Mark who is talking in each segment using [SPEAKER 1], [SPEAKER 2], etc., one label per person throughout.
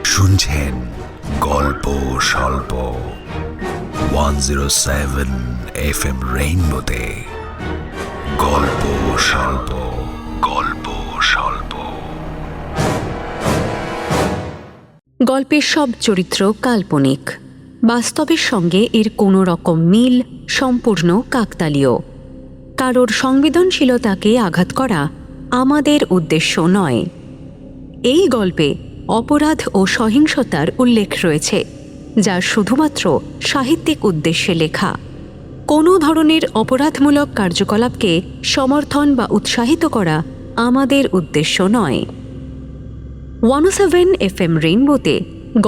[SPEAKER 1] শুনছেন গল্প স্বল্প 107 FM রেইনবোতে। গল্প স্বল্প, গল্প স্বল্প।
[SPEAKER 2] গল্পের সব চরিত্র কাল্পনিক, বাস্তবের সঙ্গে এর কোনো রকম মিল সম্পূর্ণ কাকতালীয়। কারোর সংবেদনশীলতাকে আঘাত করা আমাদের উদ্দেশ্য নয়। এই গল্পে অপরাধ ও সহিংসতার উল্লেখ রয়েছে, যা শুধুমাত্র সাহিত্যিক উদ্দেশ্যে লেখা। কোনো ধরনের অপরাধমূলক কার্যকলাপকে সমর্থন বা উৎসাহিত করা আমাদের উদ্দেশ্য নয়। 107 FM রেইনবোতে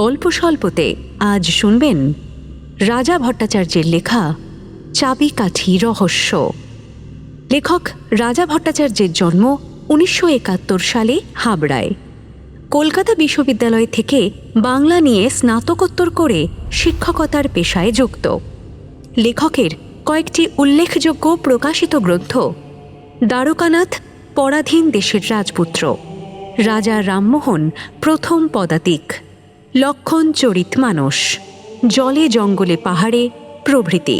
[SPEAKER 2] গল্প স্বল্পতে আজ শুনবেন রাজা ভট্টাচার্যের লেখা চাবিকাঠি রহস্য। লেখক রাজা ভট্টাচার্যের জন্ম 1971 সালে হাবড়ায়। কলকাতা বিশ্ববিদ্যালয় থেকে বাংলা নিয়ে স্নাতকোত্তর করে শিক্ষকতার পেশায় যুক্ত। লেখকের কয়েকটি উল্লেখযোগ্য প্রকাশিত গ্রন্থ: দ্বারকানাথ, পরাধীন দেশের রাজপুত্র, রাজা রামমোহন প্রথম পদাতিক, লক্ষণ চরিত মানস, জলে জঙ্গলে পাহাড়ে প্রভৃতি।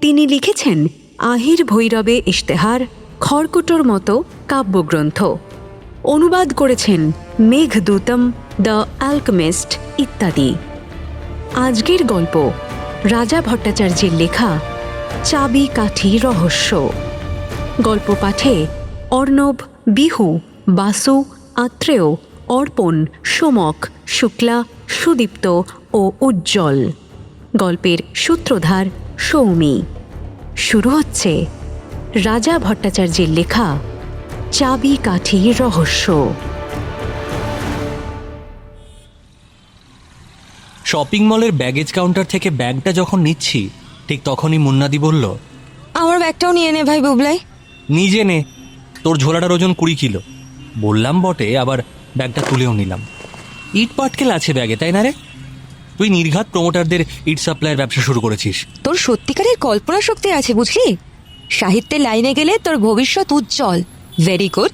[SPEAKER 2] তিনি লিখেছেন আহির ভৈরবে ইশতেহার, খড়কুটোর মতো কাব্যগ্রন্থ। অনুবাদ করেছেন মেঘদূতম, দ্য অ্যালকেমিস্ট ইত্যাদি। আজকের গল্প রাজা ভট্টাচার্যের লেখা চাবিকাঠি রহস্য। গল্প পাঠে অর্ণব, বিহু, বাসু, আত্রেয়, অর্পণ, সোমক, শুক্লা, সুদীপ্ত ও উজ্জ্বল। গল্পের সূত্রধার সৌমি। শুরু হচ্ছে রাজা ভট্টাচার্যের লেখা চাবিকাঠি রহস্য।
[SPEAKER 3] শপিং মলের ব্যাগেজ কাউন্টার থেকে ব্যাগটা যখন নিচ্ছি, ঠিক তখনই মুন্নাদি বলল,
[SPEAKER 4] আমার ব্যাগটাও নিয়ে নে ভাই বুবলাই।
[SPEAKER 3] নিজে নে, তোর ঝোলাটার ওজন 20 কিলো। বললাম বটে, আবার ব্যাগটা তুলেও নিলাম। ইট পাটকেল আছে ব্যাগে, তাই না রে? তুই নির্ঘাত প্রমোটারদের ইট সাপ্লাইয়ের ব্যবসা শুরু করেছিস।
[SPEAKER 4] তোর সত্যিকারের কল্পনা শক্তি আছে বুঝলি। সাহিত্যের লাইনে গেলে তোর ভবিষ্যৎ উজ্জ্বল। Very good.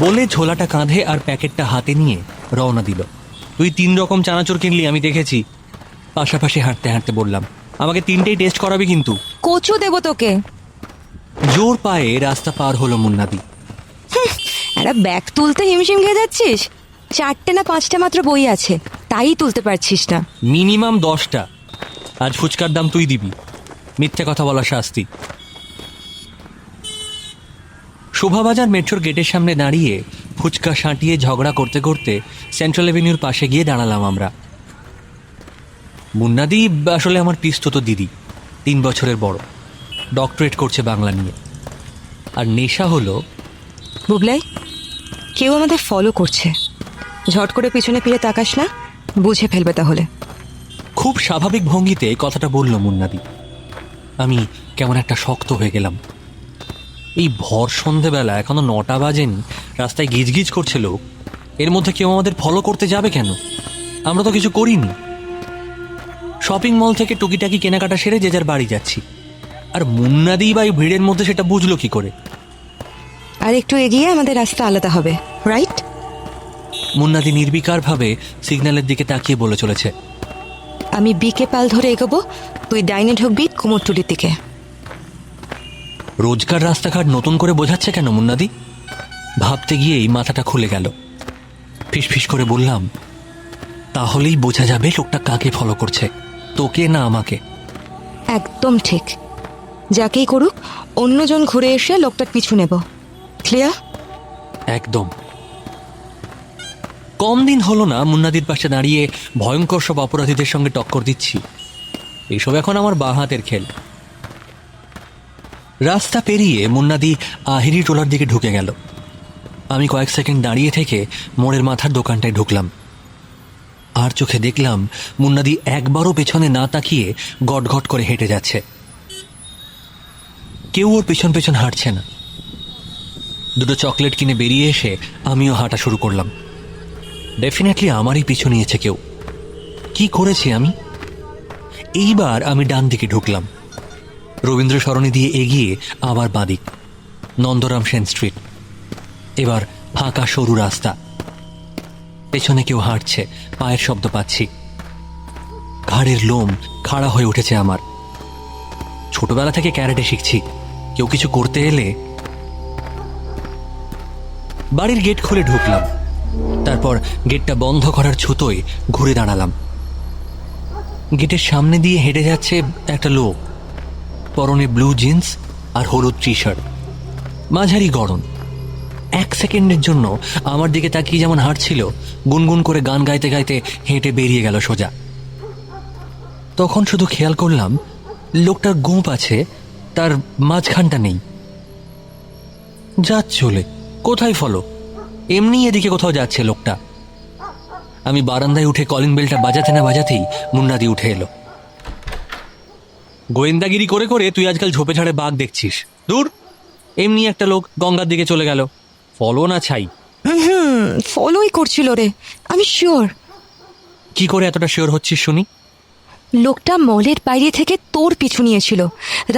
[SPEAKER 3] বলে ঝোলাটা কাঁধে আর প্যাকেটটা হাতে নিয়ে রওনা দিল। তুই 3 রকম চানাচুর কিনলি, আমি দেখেছি। পাশাপাশি হাঁটতে হাঁটতে বললাম, আমাকে 3টেই টেস্ট করাবি কিন্তু।
[SPEAKER 4] কচু দেবো তোকে।
[SPEAKER 3] জোর পায়ে রাস্তা পার হলো মুন্নাদি।
[SPEAKER 4] একটা ব্যাগ তুলতে হিমশিম খেয়ে যাচ্ছিস। 4টে না 5টে মাত্র বই আছে, তাই তুলতে পারছিস না।
[SPEAKER 3] মিনিমাম 10টা। আজ ফুচকার দাম তুই দিবি। মিথ্যে কথা বলা শাস্তি। শোভাবাজার মেট্রোর গেটের সামনে দাঁড়িয়ে ফুচকা সাঁটিয়ে ঝগড়া করতে করতে সেন্ট্রাল এভিনিউর পাশে গিয়ে দাঁড়ালাম আমরা। মুন্নাদি আসলে আমার পিস্তত দিদি, 3 বছরের বড়। ডক্টরেট করছে বাংলা নিয়ে। আর নেশা হলো,
[SPEAKER 4] বুবলাই, কেউ আমাদের ফলো করছে। ঝট করে পিছনে ফিরে তাকাস না, বুঝে ফেলবে তাহলে।
[SPEAKER 3] খুব স্বাভাবিক ভঙ্গিতে কথাটা বলল মুন্নাদি। আমি কেমন একটা শক্ত হয়ে গেলাম। এই ভর সন্ধেবেলা, এখনো 9টা বাজেনি, রাস্তায় গিজগিজ করছে লোক। এর মধ্যে কেউ আমাদের ফলো করতে যাবে কেন? আমরা তো কিছু করিনি। শপিং মল থেকে টুকিটাকি কেনাকাটা সেরে যে যার বাড়ি যাচ্ছি। আর মুন্নাদি বা এই ভিড়ের মধ্যে সেটা বুঝলো কি করে?
[SPEAKER 4] আর একটু এগিয়ে আমাদের রাস্তা আলাদা হবে, রাইট?
[SPEAKER 3] মুন্নাদি নির্বিকারভাবে সিগন্যালের দিকে তাকিয়ে বলে চলেছে।
[SPEAKER 4] আমি বিকে পাল ধরে এগোবো, তুই ডাইনে ঢুকবি কুমোরটুলির দিকে।
[SPEAKER 3] রোজকার রাস্তাঘাট নতুন করে বোঝাচ্ছে কেন মুন্নাদি? ভাবতে গিয়েই মাথাটা খুলে গেল। ফিসফিস করে বললাম, তাহলেই বোঝা যাবে লোকটা কাকে ফলো করছে, তোকে না আমাকে।
[SPEAKER 4] একদম ঠিক। যাকেই করুক, অন্যজন ঘুরে এসে লোকটার পিছু নেব। ক্লিয়ার?
[SPEAKER 3] একদম। কম দিন হলো না মুন্নাদির পাশে দাঁড়িয়ে ভয়ঙ্কর সব অপরাধীদের সঙ্গে টক্কর দিচ্ছি। এইসব এখন আমার বাঁ হাতের খেল। রাস্তা পেরিয়ে মুন্নাদি আহিরি টোলার দিকে ঢুকে গেল। আমি কয়েক সেকেন্ড দাঁড়িয়ে থেকে মোড়ের মাথার দোকানটায় ঢুকলাম। আর চোখে দেখলাম মুন্নাদি একবারও পেছনে না তাকিয়ে গটগট করে হেঁটে যাচ্ছে। কেউ ওর পেছন পেছন হাঁটছে না। 2টো চকলেট কিনে বেরিয়ে এসে আমিও হাঁটা শুরু করলাম। ডেফিনেটলি আমারই পিছু নিয়েছে কেউ। কি করেছি আমি? এইবার আমি ডান দিকে ঢুকলাম। রবীন্দ্র সরণি দিয়ে এগিয়ে আবার বাঁদিক, নন্দরাম সেন স্ট্রিট। এবার ফাঁকা সরু রাস্তা। পেছনে কেউ হাঁটছে, পায়ের শব্দ পাচ্ছি। ঘাড়ের লোম খাড়া হয়ে উঠেছে আমার। ছোটবেলা থেকে ক্যারাটে শিখছি, কেউ কিছু করতে এলে। বাড়ির গেট খুলে ঢুকলাম, তারপর গেটটা বন্ধ করার ছুতোয় ঘুরে দাঁড়ালাম। গেটের সামনে দিয়ে হেঁটে যাচ্ছে একটা লোক, পরনে ব্লু জিন্স আর হলুদ টি শার্ট, মাঝারি গড়ন। 1 সেকেন্ডের জন্য আমার দিকে তাকিয়ে যেমন হাঁটছিল, গুনগুন করে গান গাইতে গাইতে হেঁটে বেরিয়ে গেল সোজা। তখন শুধু খেয়াল করলাম লোকটার গোঁপ আছে, তার মাঝখানটা নেই। যাচ্ছে চলে, কোথায় ফলো? এমনি এদিকে কোথাও যাচ্ছে লোকটা। আমি বারান্দায় উঠে কলিং বেলটা বাজাতে না বাজাতেই মুন্নাদি উঠে এলো। গোয়েন্দাগিরি করে করে তুই আজকাল ঝোপে ঝাড়ে বাঘ দেখছিস? দূর, এমনি একটা লোক গঙ্গার দিকে চলে গেল, ফলো না ছাই।
[SPEAKER 4] ফলোই করছিল রে, আমি শিওর।
[SPEAKER 3] কি করে এতটা শিওর হচ্ছিস শুনি?
[SPEAKER 4] লোকটা মলের বাইরে থেকে তোর পিছু নিয়েছিল,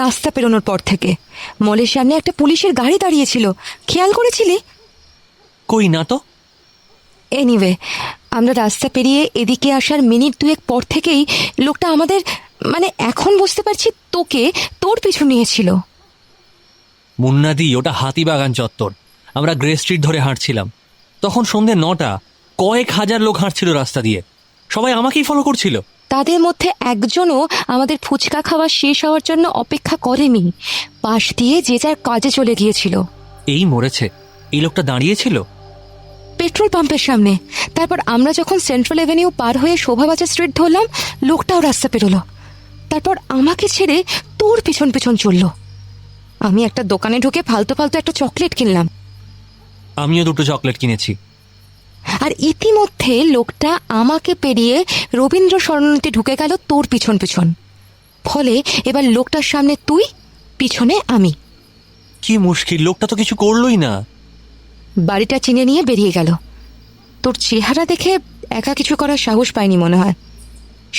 [SPEAKER 4] রাস্তা পেরোনোর পর থেকে। মলের সামনে একটা পুলিশের গাড়ি দাঁড়িয়েছিল, খেয়াল করেছিলি?
[SPEAKER 3] কই না তো।
[SPEAKER 4] এনিওয়ে, আমরা রাস্তা পেরিয়ে এদিকে আসার মিনিট 2 পর থেকেই লোকটা আমাদের, মানে এখন বুঝতে পারছি তোকে, তোর পিছু নিয়েছিল।
[SPEAKER 3] মুন্নাদি, ওটা হাতিবাগান চত্বর। আমরা গ্রে স্ট্রিট ধরে হাঁটছিলাম, তখন সন্ধ্যে 9টা। কয়েক হাজার লোক হাঁটছিল রাস্তা দিয়ে, সবাই আমাকেই ফলো করছিল।
[SPEAKER 4] তাদের মধ্যে একজনও আমাদের ফুচকা খাওয়া শেষ হওয়ার জন্য অপেক্ষা করেনি, পাশ দিয়ে যে যার কাজে চলে গিয়েছিল।
[SPEAKER 3] এই মরেছে, এই লোকটা দাঁড়িয়েছিল
[SPEAKER 4] পেট্রোল পাম্পের সামনে। তারপর আমরা যখন সেন্ট্রাল এভিনিউ পার হয়ে শোভাবাজার স্ট্রিট ধরলাম, লোকটাও রাস্তা পেরোলো। তারপর আমাকে ছেড়ে তোর পিছন পিছন চললো। আমি একটা দোকানে ঢুকে ফালতু ফালতু একটা চকলেট কিনলাম,
[SPEAKER 3] আমিও 2টো চকলেট কিনেছি।
[SPEAKER 4] আর ইতিমধ্যে লোকটা আমাকে পেরিয়ে রবীন্দ্র সরণিতে ঢুকে গেল তোর পিছন পিছন। ফলে এবার লোকটার সামনে তুই, পিছনে আমি।
[SPEAKER 3] কি মুশকিল, লোকটা তো কিছু করলোই না।
[SPEAKER 4] বাড়িটা চিনে নিয়ে বেরিয়ে গেল। তোর চেহারা দেখে একা কিছু করার সাহস পায়নি মনে হয়।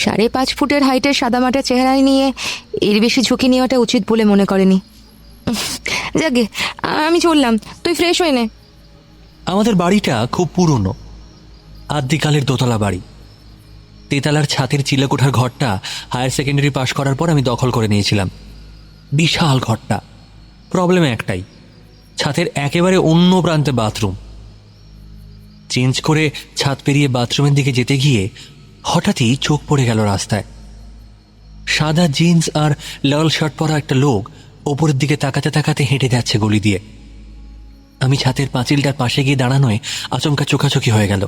[SPEAKER 4] 5.5 ফুটের হাইটের সাদামাটা চেহারা নিয়ে এর বেশি ঝুঁকি নেওয়াটা উচিত বলে মনে করেনি। যাকে, আমি চললাম, তুই ফ্রেশ হয়ে নে।
[SPEAKER 3] আমাদের বাড়িটা খুব পুরনো, আদ্যিকালের দোতলা বাড়ি। তেতালার ছাদের চিলেকোঠার ঘরটা হায়ার সেকেন্ডারি পাশ করার পর আমি দখল করে নিয়েছিলাম। বিশাল ঘরটা, প্রবলেম একটাই, ছাদের একেবারে অন্য প্রান্তে বাথরুম। চেঞ্জ করে ছাদ পেরিয়ে বাথরুমের দিকে যেতে গিয়ে হঠাৎই চোখ পড়ে গেল রাস্তায়। সাদা জিন্স আর লাল শার্ট পরা একটা লোক ওপরের দিকে তাকাতে তাকাতে হেঁটে যাচ্ছে গলি দিয়ে। আমি ছাদের পাঁচিলটার পাশে গিয়ে দাঁড়ানোয় আচমকা চোখাচোখি হয়ে গেল।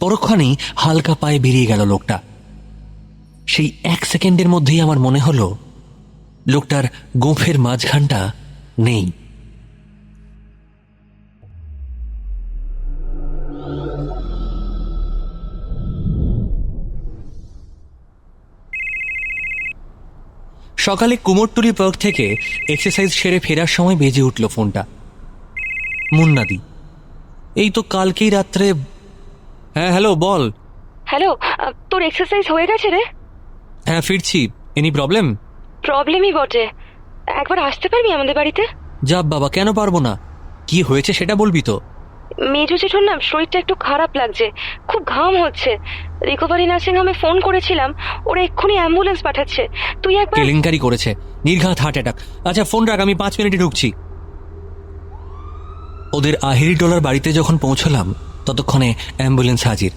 [SPEAKER 3] পরক্ষণেই হালকা পায়ে বেরিয়ে গেল লোকটা। সেই 1 সেকেন্ডের মধ্যেই আমার মনে হলো লোকটার গোঁফের মাঝখানটা নেই। সকালে কুমোরটুলি পার্ক থেকে এক্সারসাইজ সেরে ফেরার সময় বেজে উঠল ফোনটা। মুন্নাদি, এই তো কালকেই রাত্রে। হ্যাঁ হ্যালো, বল।
[SPEAKER 4] হ্যালো, তোর এক্সারসাইজ হয়ে গেছে রে?
[SPEAKER 3] হ্যাঁ ফিরছি। Any problem?
[SPEAKER 4] প্রবলেমই বটে। একবার আসতে পারবি আমাদের বাড়িতে?
[SPEAKER 3] যাব বাবা, কেন পারবো না? কি হয়েছে সেটা বলবি তো?
[SPEAKER 4] মেজো জেঠুর না শরীরটা একটু খারাপ লাগছে, খুব ঘাম হচ্ছে। রিকভারি নার্সিং হোমে ফোন করেছিলাম, ওরা এক্ষুনি অ্যাম্বুলেন্স পাঠাচ্ছে। তুই একবার।
[SPEAKER 3] কেলেঙ্কারি করেছে, নির্ঘাত হার্ট অ্যাটাক। আচ্ছা ফোন রাখ, আমি 5 মিনিটে ঢুকছি। ওদের আহিরিটোলার বাড়িতে যখন পৌঁছলাম ততক্ষণে অ্যাম্বুলেন্স হাজির।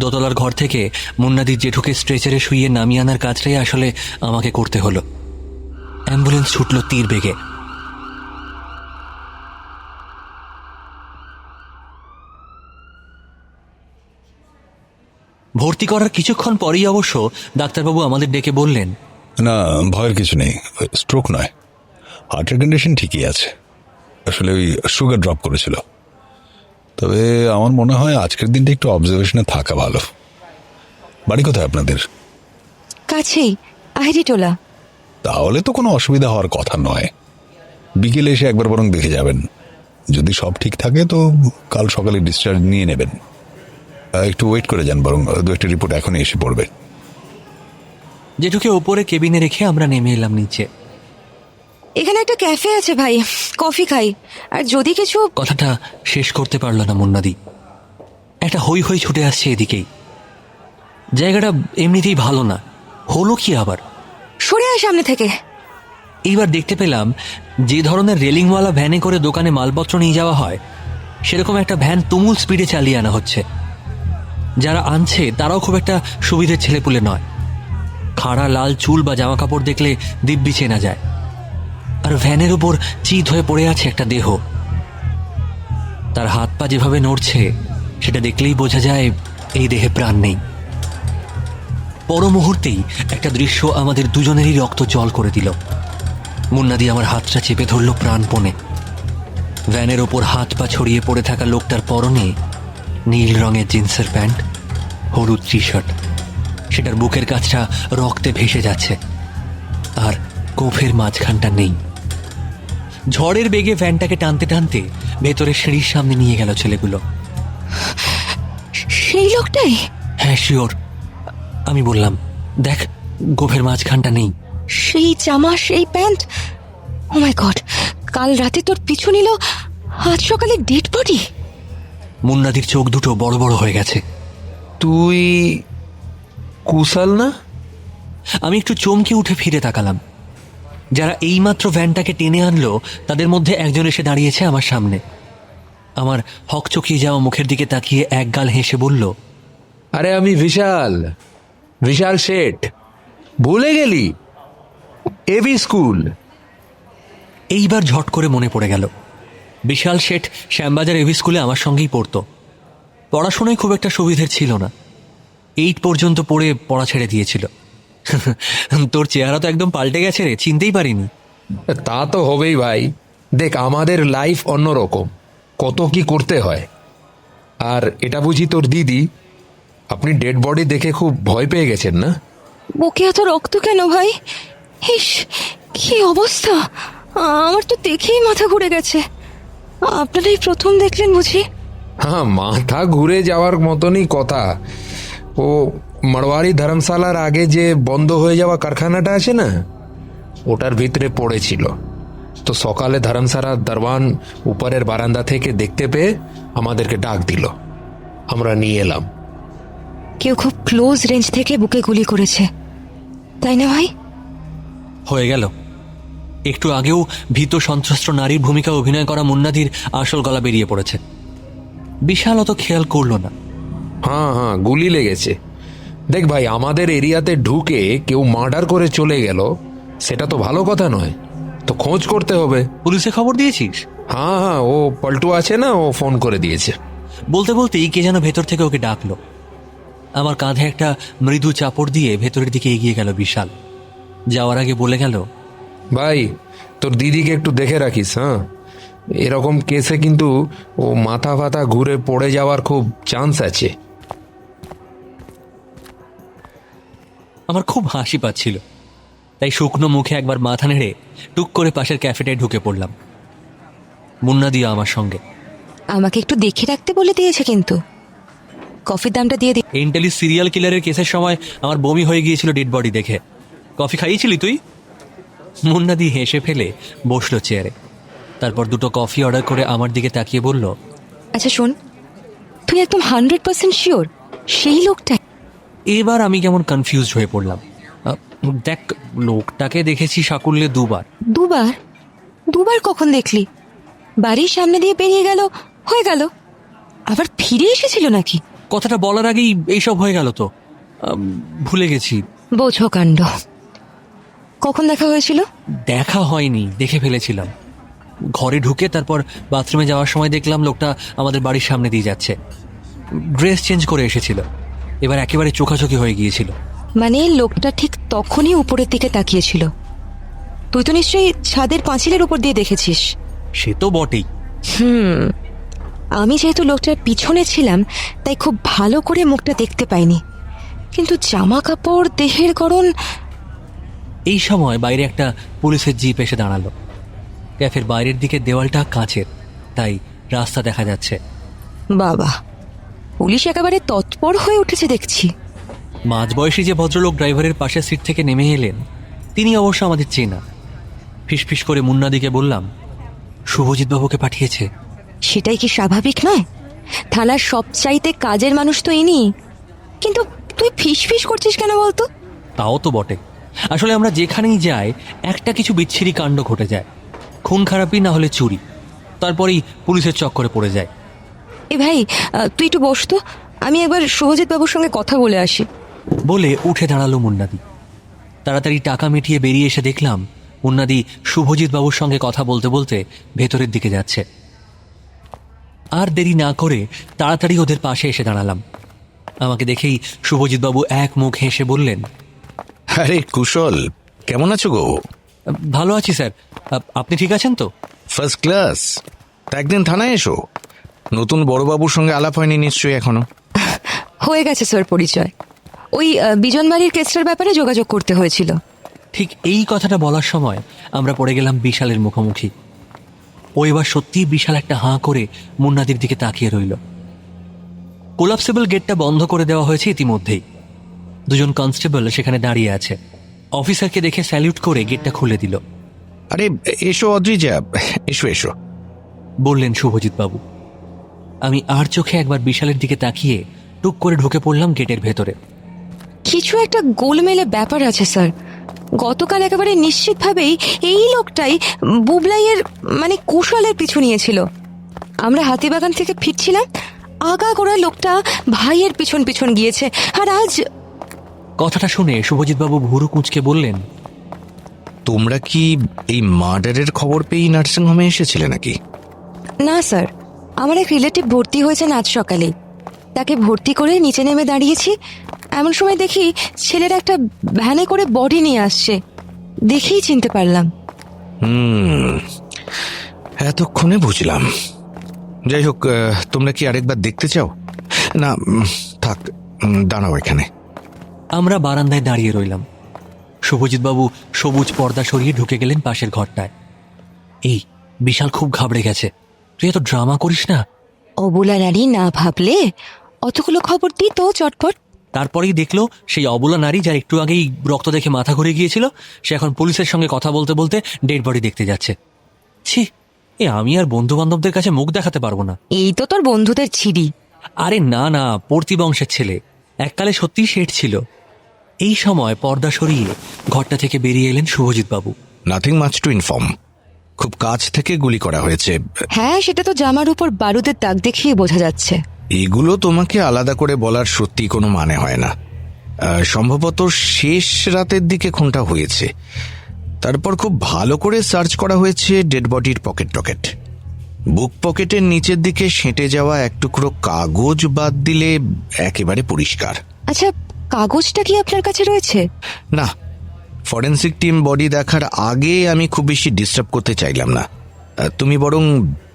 [SPEAKER 3] দোতলার ঘর থেকে মুন্নাদির জেঠুকে স্ট্রেচারে শুইয়ে নামিয়ে আনার কাজটাই আসলে আমাকে করতে হলো। অ্যাম্বুলেন্স ছুটল তীর বেগে। ভর্তি করার কিছুক্ষণ পরেই অবশ্য ডাক্তারবাবু আমাদের ডেকে বললেন,
[SPEAKER 5] না, ভয়ের কিছু নেই, স্ট্রোক নয়, হার্টের কন্ডিশন ঠিকই আছে। আসলে ওই সুগার ড্রপ করেছিল। তবে আমার মনে হয় আজকের দিনটা একটু অবজারভেশনে থাকা ভালো। বাড়ি কোথায় আপনাদের?
[SPEAKER 4] কাছেই, আহিরিটোলা।
[SPEAKER 5] তাহলে তো কোনো অসুবিধা হওয়ার কথা নয়। বিকেলে এসে একবার বরং দেখে যাবেন। যদি সব ঠিক থাকে তো কাল সকালে ডিসচার্জ নিয়ে নেবেন। একটু ওয়েট করে যান, বরং 2-1টা রিপোর্ট এখনই এসে পড়বে।
[SPEAKER 3] জেঠুকে ওপরে কেবিনে রেখে আমরা নেমে এলাম নিচে।
[SPEAKER 4] এখানে একটা ক্যাফে আছে ভাই, কফি খাই। আর যদি কিছু।
[SPEAKER 3] কথাটা শেষ করতে পারল না মুন্নাদি। একটা হই হই ছুটে আসছে এদিকেই। জায়গাটা এমনিতেই ভালো না, হলো কি আবার?
[SPEAKER 4] সরে আয় সামনে থেকে।
[SPEAKER 3] এইবার দেখতে পেলাম যে ধরনের রেলিংওয়ালা ভ্যানে করে দোকানে মালপত্র নিয়ে যাওয়া হয় সেরকম একটা ভ্যান তুমুল স্পিডে চালিয়ে আনা হচ্ছে। যারা আনছে তারাও খুব একটা সুবিধের ছেলেপুলে নয়। খাড়া লাল চুল বা জামা কাপড় দেখলে দিব্যি চেনা যায়। আর ভ্যানের উপর চিত হয়ে পড়ে আছে একটা দেহ। তার হাত পা যেভাবে নড়ছে সেটা দেখলেই বোঝা যায় এই দেহে প্রাণ নেই। পর মুহূর্তেই একটা দৃশ্য আমাদের দুজনেরই রক্ত জল করে দিল। মুন্নাদি আমার হাতটা চেপে ধরল প্রাণপণে। ভ্যানের ওপর হাত পা ছড়িয়ে পড়ে থাকা লোকটার পরনে নীল রঙের জিন্সের প্যান্ট, হলুদ টি শার্ট, সেটার বুকের কাছটা রক্তে ভেসে যাচ্ছে, আর কোফের মাঝখানটা নেই। ঝড়ের বেগে ভ্যানটাকে টানতে টানতে ভেতরে সিঁড়ির সামনে নিয়ে গেল ছেলেগুলো।
[SPEAKER 4] সেই লোকটাই?
[SPEAKER 3] হ্যাঁ শিওর। আমি বললাম, দেখ গোফের মাঝখানটা নেই।
[SPEAKER 4] সেই জামা, সেই প্যান্ট। ও মাই গড, কাল রাতে তোর পিছু নিল, আজ সকালে ডেড বডি।
[SPEAKER 3] মুন্নাদির চোখ দুটো বড় বড় হয়ে গেছে।
[SPEAKER 6] তুই কুশল না?
[SPEAKER 3] আমি একটু চমকে উঠে ফিরে তাকালাম। যারা এইমাত্র ভ্যানটাকে টেনে আনলো তাদের মধ্যে একজন এসে দাঁড়িয়েছে আমার সামনে। আমার হকচকিয়ে যাওয়া মুখের দিকে তাকিয়ে এক গাল হেসে বলল,
[SPEAKER 6] আরে আমি বিশাল, বিশাল শেঠ। ভুলে গেলি? AB school.
[SPEAKER 3] এইবার ঝট করে মনে পড়ে গেল বিশাল শেঠ শ্যামবাজার এভি স্কুলে আমার সঙ্গেই পড়তো। পড়াশোনায় খুব একটা সুবিধের ছিল না, 8 পর্যন্ত পড়ে পড়া ছেড়ে দিয়েছিল। তোর চেহারা তো একদম পাল্টে গেছে রে, চিনতেই পারিনি।
[SPEAKER 6] তা তো হবেই ভাই। দেখ, আমাদের লাইফ অন্যরকম, কত কি করতে হয়। আর এটা বুঝি তোর দিদি? আপনি ডেড বডি দেখে খুব ভয় পেয়ে গেছেন না?
[SPEAKER 4] বুকে এত রক্ত কেন ভাই? ইস, কি অবস্থা! আমার তো দেখেই মাথা ঘুরে গেছে। আপনারাই প্রথম দেখলেন বুঝি?
[SPEAKER 6] হ্যাঁ, মাথা ঘুরে যাওয়ার মতনই কথা। ও মারওয়ারি ধর্মশালার আগে যে বন্ধ হয়ে যাওয়া কারখানাটা আছে না, ওটার ভিতরে পড়েছিল। তো সকালে ধর্মশালার দরবান উপরের বারান্দা থেকে দেখতে পেয়ে আমাদেরকে ডাক দিল, আমরা নিয়ে এলাম।
[SPEAKER 4] কেউ খুব ক্লোজ রেঞ্জ থেকে বুকে গুলি করেছে, তাই না ভাই?
[SPEAKER 3] হয়ে গেল। একটু আগেও ভীত সন্ত্রস্ত নারীর ভূমিকা অভিনয় করা মুন্নাদির আসল গলা বেরিয়ে পড়েছে। বিশাল অত খেয়াল করল না।
[SPEAKER 6] হ্যাঁ হ্যাঁ, গুলি লেগেছে। দেখ ভাই, আমাদের এরিয়াতে ঢুকে কেউ মার্ডার করে চলে গেল, সেটা তো ভালো কথা নয়। তো খোঁজ করতে হবে।
[SPEAKER 3] পুলিশে খবর দিয়েছিস?
[SPEAKER 6] হ্যাঁ হ্যাঁ, ও পল্টু আছে না, ও ফোন করে দিয়েছে।
[SPEAKER 3] বলতে বলতেই কে যেন ভেতর থেকে ওকে ডাকলো। আমার কাঁধে একটা মৃদু চাপড় দিয়ে ভেতরের দিকে এগিয়ে গেল বিশাল। যাওয়ার আগে বলে গেল,
[SPEAKER 6] ভাই তোর দিদিকে একটু দেখে রাখিস। হ্যাঁ, এরকম কেসে কিন্তু ও মাথা ফাথা ঘুরে পড়ে যাওয়ার খুব চান্স আছে।
[SPEAKER 3] আমার খুব হাসি পাচ্ছিল, তাই শুকনো মুখে একবার মাথা নেড়ে টুক করে পাশের ক্যাফেটায় ঢুকে পড়লাম। মুন্না দিয়া আমার সঙ্গে।
[SPEAKER 4] আমাকে একটু দেখে রাখতে বলে দিয়েছে, কিন্তু কফির দামটা দিয়ে দি।
[SPEAKER 3] ইন্টেলি সিরিয়াল কিলারের কেসের সময় আমার বমি হয়ে গিয়েছিল ডেড বডি দেখে। কফি খাইয়েছিলি তুই? মুন্নাদি হেসে ফেলে বসলো চেয়ারে। তারপর 2টো কফি অর্ডার করে আমার দিকে তাকিয়ে বলল,
[SPEAKER 4] আচ্ছা শোন, তুই একদম 100% শিওর সেই লোকটা?
[SPEAKER 3] এবার আমি কেমন কনফিউজড হয়ে পড়লাম। দেখ, লোকটাকে দেখেছি সাকুল্যে 2বার।
[SPEAKER 4] দুবার? দুবার কখন দেখলি? বাড়ির সামনে দিয়ে বেরিয়ে গেল, হয়ে গেল, আবার ফিরে এসেছিল নাকি?
[SPEAKER 3] কথাটা বলার আগেই এইসব হয়ে গেল তো। ভুলে গেছি।
[SPEAKER 4] বোঝো কাণ্ড। কখন দেখা হয়েছিল?
[SPEAKER 3] দেখা হয়নি, দেখে ফেলেছিলাম। ঘরে ঢুকে তারপর বাথরুমে যাওয়ার সময় দেখলাম লোকটা আমাদের বাড়ির সামনে দিয়ে যাচ্ছে। ড্রেস চেঞ্জ করে এসেছিল, এবার একেবারে চোখাচোখি হয়ে গিয়েছিল।
[SPEAKER 4] মানে লোকটা ঠিক তখনই উপরের দিকে তাকিয়েছিল। তুই তো নিশ্চয়ই ছাদের পাঁচিলের উপর দিয়ে দেখেছিস।
[SPEAKER 3] সে তো বটেই।
[SPEAKER 4] আমি যেহেতু লোকটার পিছনে ছিলাম তাই খুব ভালো করে মুখটা দেখতে পাইনি, কিন্তু জামা কাপড়, দেহের গড়ন।
[SPEAKER 3] এই সময় বাইরে একটা পুলিশের জিপ এসে দাঁড়ালো। ক্যাফের বাইরের দিকে দেওয়ালটা কাঁচের, তাই রাস্তা দেখা যাচ্ছে।
[SPEAKER 4] বাবা, পুলিশ একেবারে তৎপর হয়ে উঠেছে দেখছি।
[SPEAKER 3] মাঝবয়সী যে ভদ্রলোক ড্রাইভারের পাশের সিট থেকে নেমে এলেন, তিনি অবশ্য আমাদের চেনা। ফিসফিস করে মুন্নাদিকে বললাম, শুভজিৎ বাবুকে পাঠিয়েছে।
[SPEAKER 4] সেটাই কি স্বাভাবিক নয়? থানার সবচাইতে কাজের মানুষ তো ইনি। কিন্তু তুই ফিস করছিস কেন বলতো?
[SPEAKER 3] তাও তো বটে। আসলে আমরা যেখানেই যাই একটা কিছু বিচ্ছিরি কাণ্ড ঘটে যায়, খুন খারাপি না হলে চুরি, তারপরেই পুলিশের চক্করে পড়ে যায়।
[SPEAKER 4] এ ভাই, তুই একটু বস তো, আমি একবার শুভজিৎ বাবুর সঙ্গে কথা বলে আসি।
[SPEAKER 3] বলে উঠে দাঁড়ালো মুন্নাদি। তাড়াতাড়ি টাকা মিটিয়ে বেরিয়ে এসে দেখলাম মুন্নাদি শুভজিৎ বাবুর সঙ্গে কথা বলতে বলতে ভেতরের দিকে যাচ্ছে। আর দেরি না করে তাড়াতাড়ি ওদের পাশে এসে দাঁড়ালাম। আমাকে দেখেই শুভজিৎ বাবু এক মুখ হেসে বললেন,
[SPEAKER 7] আরে কুশল, কেমন আছো গো?
[SPEAKER 3] ভালো আছি স্যার, আপনি ঠিক আছেন তো?
[SPEAKER 7] First class. তা একদিন থানায় এসো। নতুন বড়বাবুর সঙ্গে আলাপ হয়নি নিশ্চয়ই এখনো?
[SPEAKER 4] হয়ে গেছে স্যার পরিচয়। ওই বিজন বাড়ির কেসটার ব্যাপারে যোগাযোগ করতে হয়েছিল।
[SPEAKER 3] ঠিক এই কথাটা বলার সময় আমরা পড়ে গেলাম বিশালের মুখোমুখি। ও এবার সত্যিই বিশাল একটা হাঁ করে মুন্নাদির দিকে তাকিয়ে রইল। কোলাপসেবল গেটটা বন্ধ করে দেওয়া হয়েছে ইতিমধ্যেই। দুজন কনস্টেবল সেখানে দাঁড়িয়ে আছে। অফিসারকে দেখে স্যালিউট করে গেটটা খুলে দিল।
[SPEAKER 7] আরে এসো অদ্রিজা, এসো এসো।
[SPEAKER 3] বললেন শুভজিৎ বাবু। আমি আর চোখে একবার বিশালের দিকে তাকিয়ে টুক করে ঢুকে পড়লাম গেটের ভেতরে।
[SPEAKER 4] কিছু একটা গোলমেলে ব্যাপার আছে স্যার। গতকাল একেবারে নিশ্চিতভাবেই এই লোকটাই বুবলাইয়ের মানে কুশলের পিছু নিয়েছিল। আমরা হাতিবাগান থেকে ফিরছিলাম, আগাগোড়া লোকটা ভাইয়ের পিছন পিছন গিয়েছে। আর আজ
[SPEAKER 3] কথাটা শুনে শুভজিৎ বাবু ভুরু কুঁচকে বললেন,
[SPEAKER 7] তোমরা কি এই মার্ডারের খবর পেয়েই নার্সিংহোমে এসেছিলে নাকি?
[SPEAKER 4] না স্যার, আমার এক রিলেটিভ ভর্তি হয়েছেন আজ সকালে। তাকে ভর্তি করে নিচে নেমে দাঁড়িয়েছি, এমন সময় দেখি ছেলেরা একটা ভ্যানে করে বডি নিয়ে আসছে। দেখেই চিনতে পারলাম।
[SPEAKER 7] এতক্ষণে বুঝলাম। যাই হোক, তোমরা কি আরেকবার দেখতে চাও? না থাক, দাঁড়াও এখানে।
[SPEAKER 3] আমরা বারান্দায় দাঁড়িয়ে রইলাম। শুভজিৎ বাবু সবুজ পর্দা সরিয়ে ঢুকে গেলেন পাশের ঘরটায়। এই বিশাল খুব ঘাবড়ে গেছে, তুই এত ড্রামা করিস না।
[SPEAKER 4] অবলা নারী না ভাবলে অতগুলো খবর দিত চটপট।
[SPEAKER 3] তারপরেই দেখলো সেই অবলা নারী, যার একটু আগেই রক্ত দেখে মাথা ঘুরে গিয়েছিল, সে এখন পুলিশের সঙ্গে কথা বলতে বলতে ডেড বডি দেখতে যাচ্ছে। ছি, আমি আর বন্ধু বান্ধবদের কাছে মুখ দেখাতে পারবো না।
[SPEAKER 4] এই তো তোর বন্ধুদের ছিরি।
[SPEAKER 3] আরে না না, পড়তি বংশের ছেলে, এককালে সত্যিই শেঠ ছিল। এই সময় পর্দা সরিয়ে ঘরটা থেকে বেরিয়ে এলেন শুভজিৎ বাবু।
[SPEAKER 7] Nothing much to inform. খুব কাছ থেকে গুলি করা হয়েছে।
[SPEAKER 4] হ্যাঁ, সেটা তো জামার উপর বারুদের দাগ দেখিয়ে বোঝা যাচ্ছে।
[SPEAKER 7] এগুলো তোমাকে আলাদা করে বলার সত্যি কোনো মানে হয় না। সম্ভবত শেষ রাতের দিকে খুনটা হয়েছে। তারপর খুব ভালো করে সার্চ করা হয়েছে ডেড বডির পকেট টকেট। বুক পকেটের নিচের দিকে সেঁটে যাওয়া এক টুকরো কাগজ বাদ দিলে একেবারে পরিষ্কার।
[SPEAKER 4] আচ্ছা, কাগজটা কি আপনার কাছে রয়েছে?
[SPEAKER 7] না, ফরেন্সিক টিম বডি দেখার আগে আমি খুব বেশি ডিস্টার্ব করতে চাইলাম না। তুমি বরং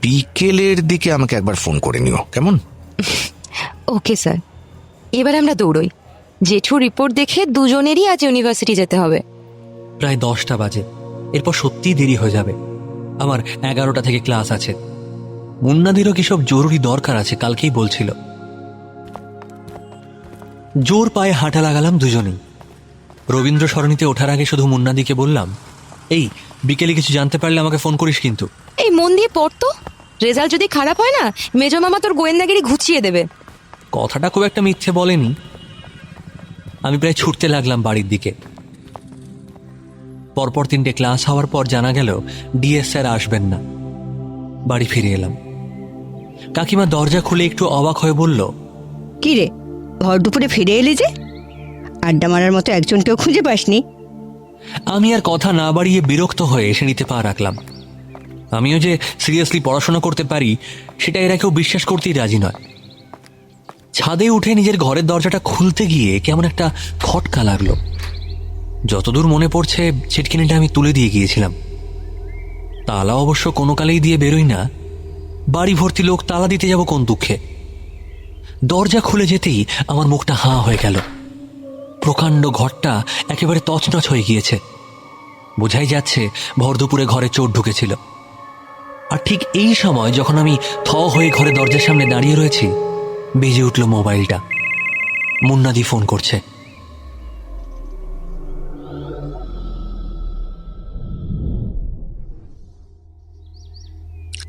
[SPEAKER 7] বিকেলের দিকে আমাকে একবার ফোন করে নিও, কেমন?
[SPEAKER 4] ওকে স্যার, এবার আমরা দৌড়ই। জেঠু রিপোর্ট দেখে দুজনেরই আজ ইউনিভার্সিটি যেতে হবে।
[SPEAKER 3] প্রায় 10টা বাজে। এরপর সত্যিই দেরি হয়ে যাবে। আমার 11টা থেকে ক্লাস আছে। মুন্নাদিরও কি সব জরুরি দরকার আছে, কালকেই বলছিল। জোর পায়ে হাঁটা লাগালাম দুজনেই। রবীন্দ্র সরণিতে ওঠার আগে শুধু মুন্নাদিকে বললাম, এই বিকেলে কিছু জানতে পারলে আমাকে ফোন করিস কিন্তু।
[SPEAKER 4] এই মন দিয়ে পড়তো, রেজাল্ট যদি খারাপ হয় না, মেজো মামা তোর গোয়েন্দাগিরি ঘুচিয়ে দেবে।
[SPEAKER 3] কথাটা খুব একটা মিথ্যে বলেনি। আমি প্রায় ছুটতে লাগলাম বাড়ির দিকে। পরপর 3টে ক্লাস হওয়ার পর জানা গেল ডিএস স্যার আসবেন না। বাড়ি ফিরে এলাম। কাকিমা দরজা খুলে একটু অবাক হয়ে বলল,
[SPEAKER 8] কি রে, ভর দুপুরে ফিরে এলি যে? আড্ডা মারার মতো একজনকেও খুঁজে পাসনি?
[SPEAKER 3] আমি আর কথা না বাড়িয়ে বিরক্ত হয়ে এসে নিতে পা রাখলাম। আমিও যে সিরিয়াসলি পড়াশোনা করতে পারি সেটা এরা কেউ বিশ্বাস করতেই রাজি নয়। ছাদে উঠে নিজের ঘরের দরজাটা খুলতে গিয়ে কেমন একটা খটকা লাগলো। যতদূর মনে পড়ছে ছিটকিনিটা আমি তুলে দিয়ে গিয়েছিলাম। তালা অবশ্য কোনো কালেই দিয়ে বেরোই না। বাড়ি ভর্তি লোক, তালা দিতে যাব কোন দুঃখে। দরজা খুলে যেতেই আমার মুখটা হাঁ হয়ে গেল। প্রকাণ্ড ঘরটা একেবারে তছনছ হয়ে গিয়েছে। বোঝাই যাচ্ছে ভর দুপুরে ঘরে চোর ঢুকেছিল। আর ঠিক এই সময় যখন আমি থ হয়ে ঘরে দরজার সামনে দাঁড়িয়ে রয়েছি, বেজে উঠল মোবাইলটা। মুন্নাদি ফোন করছে।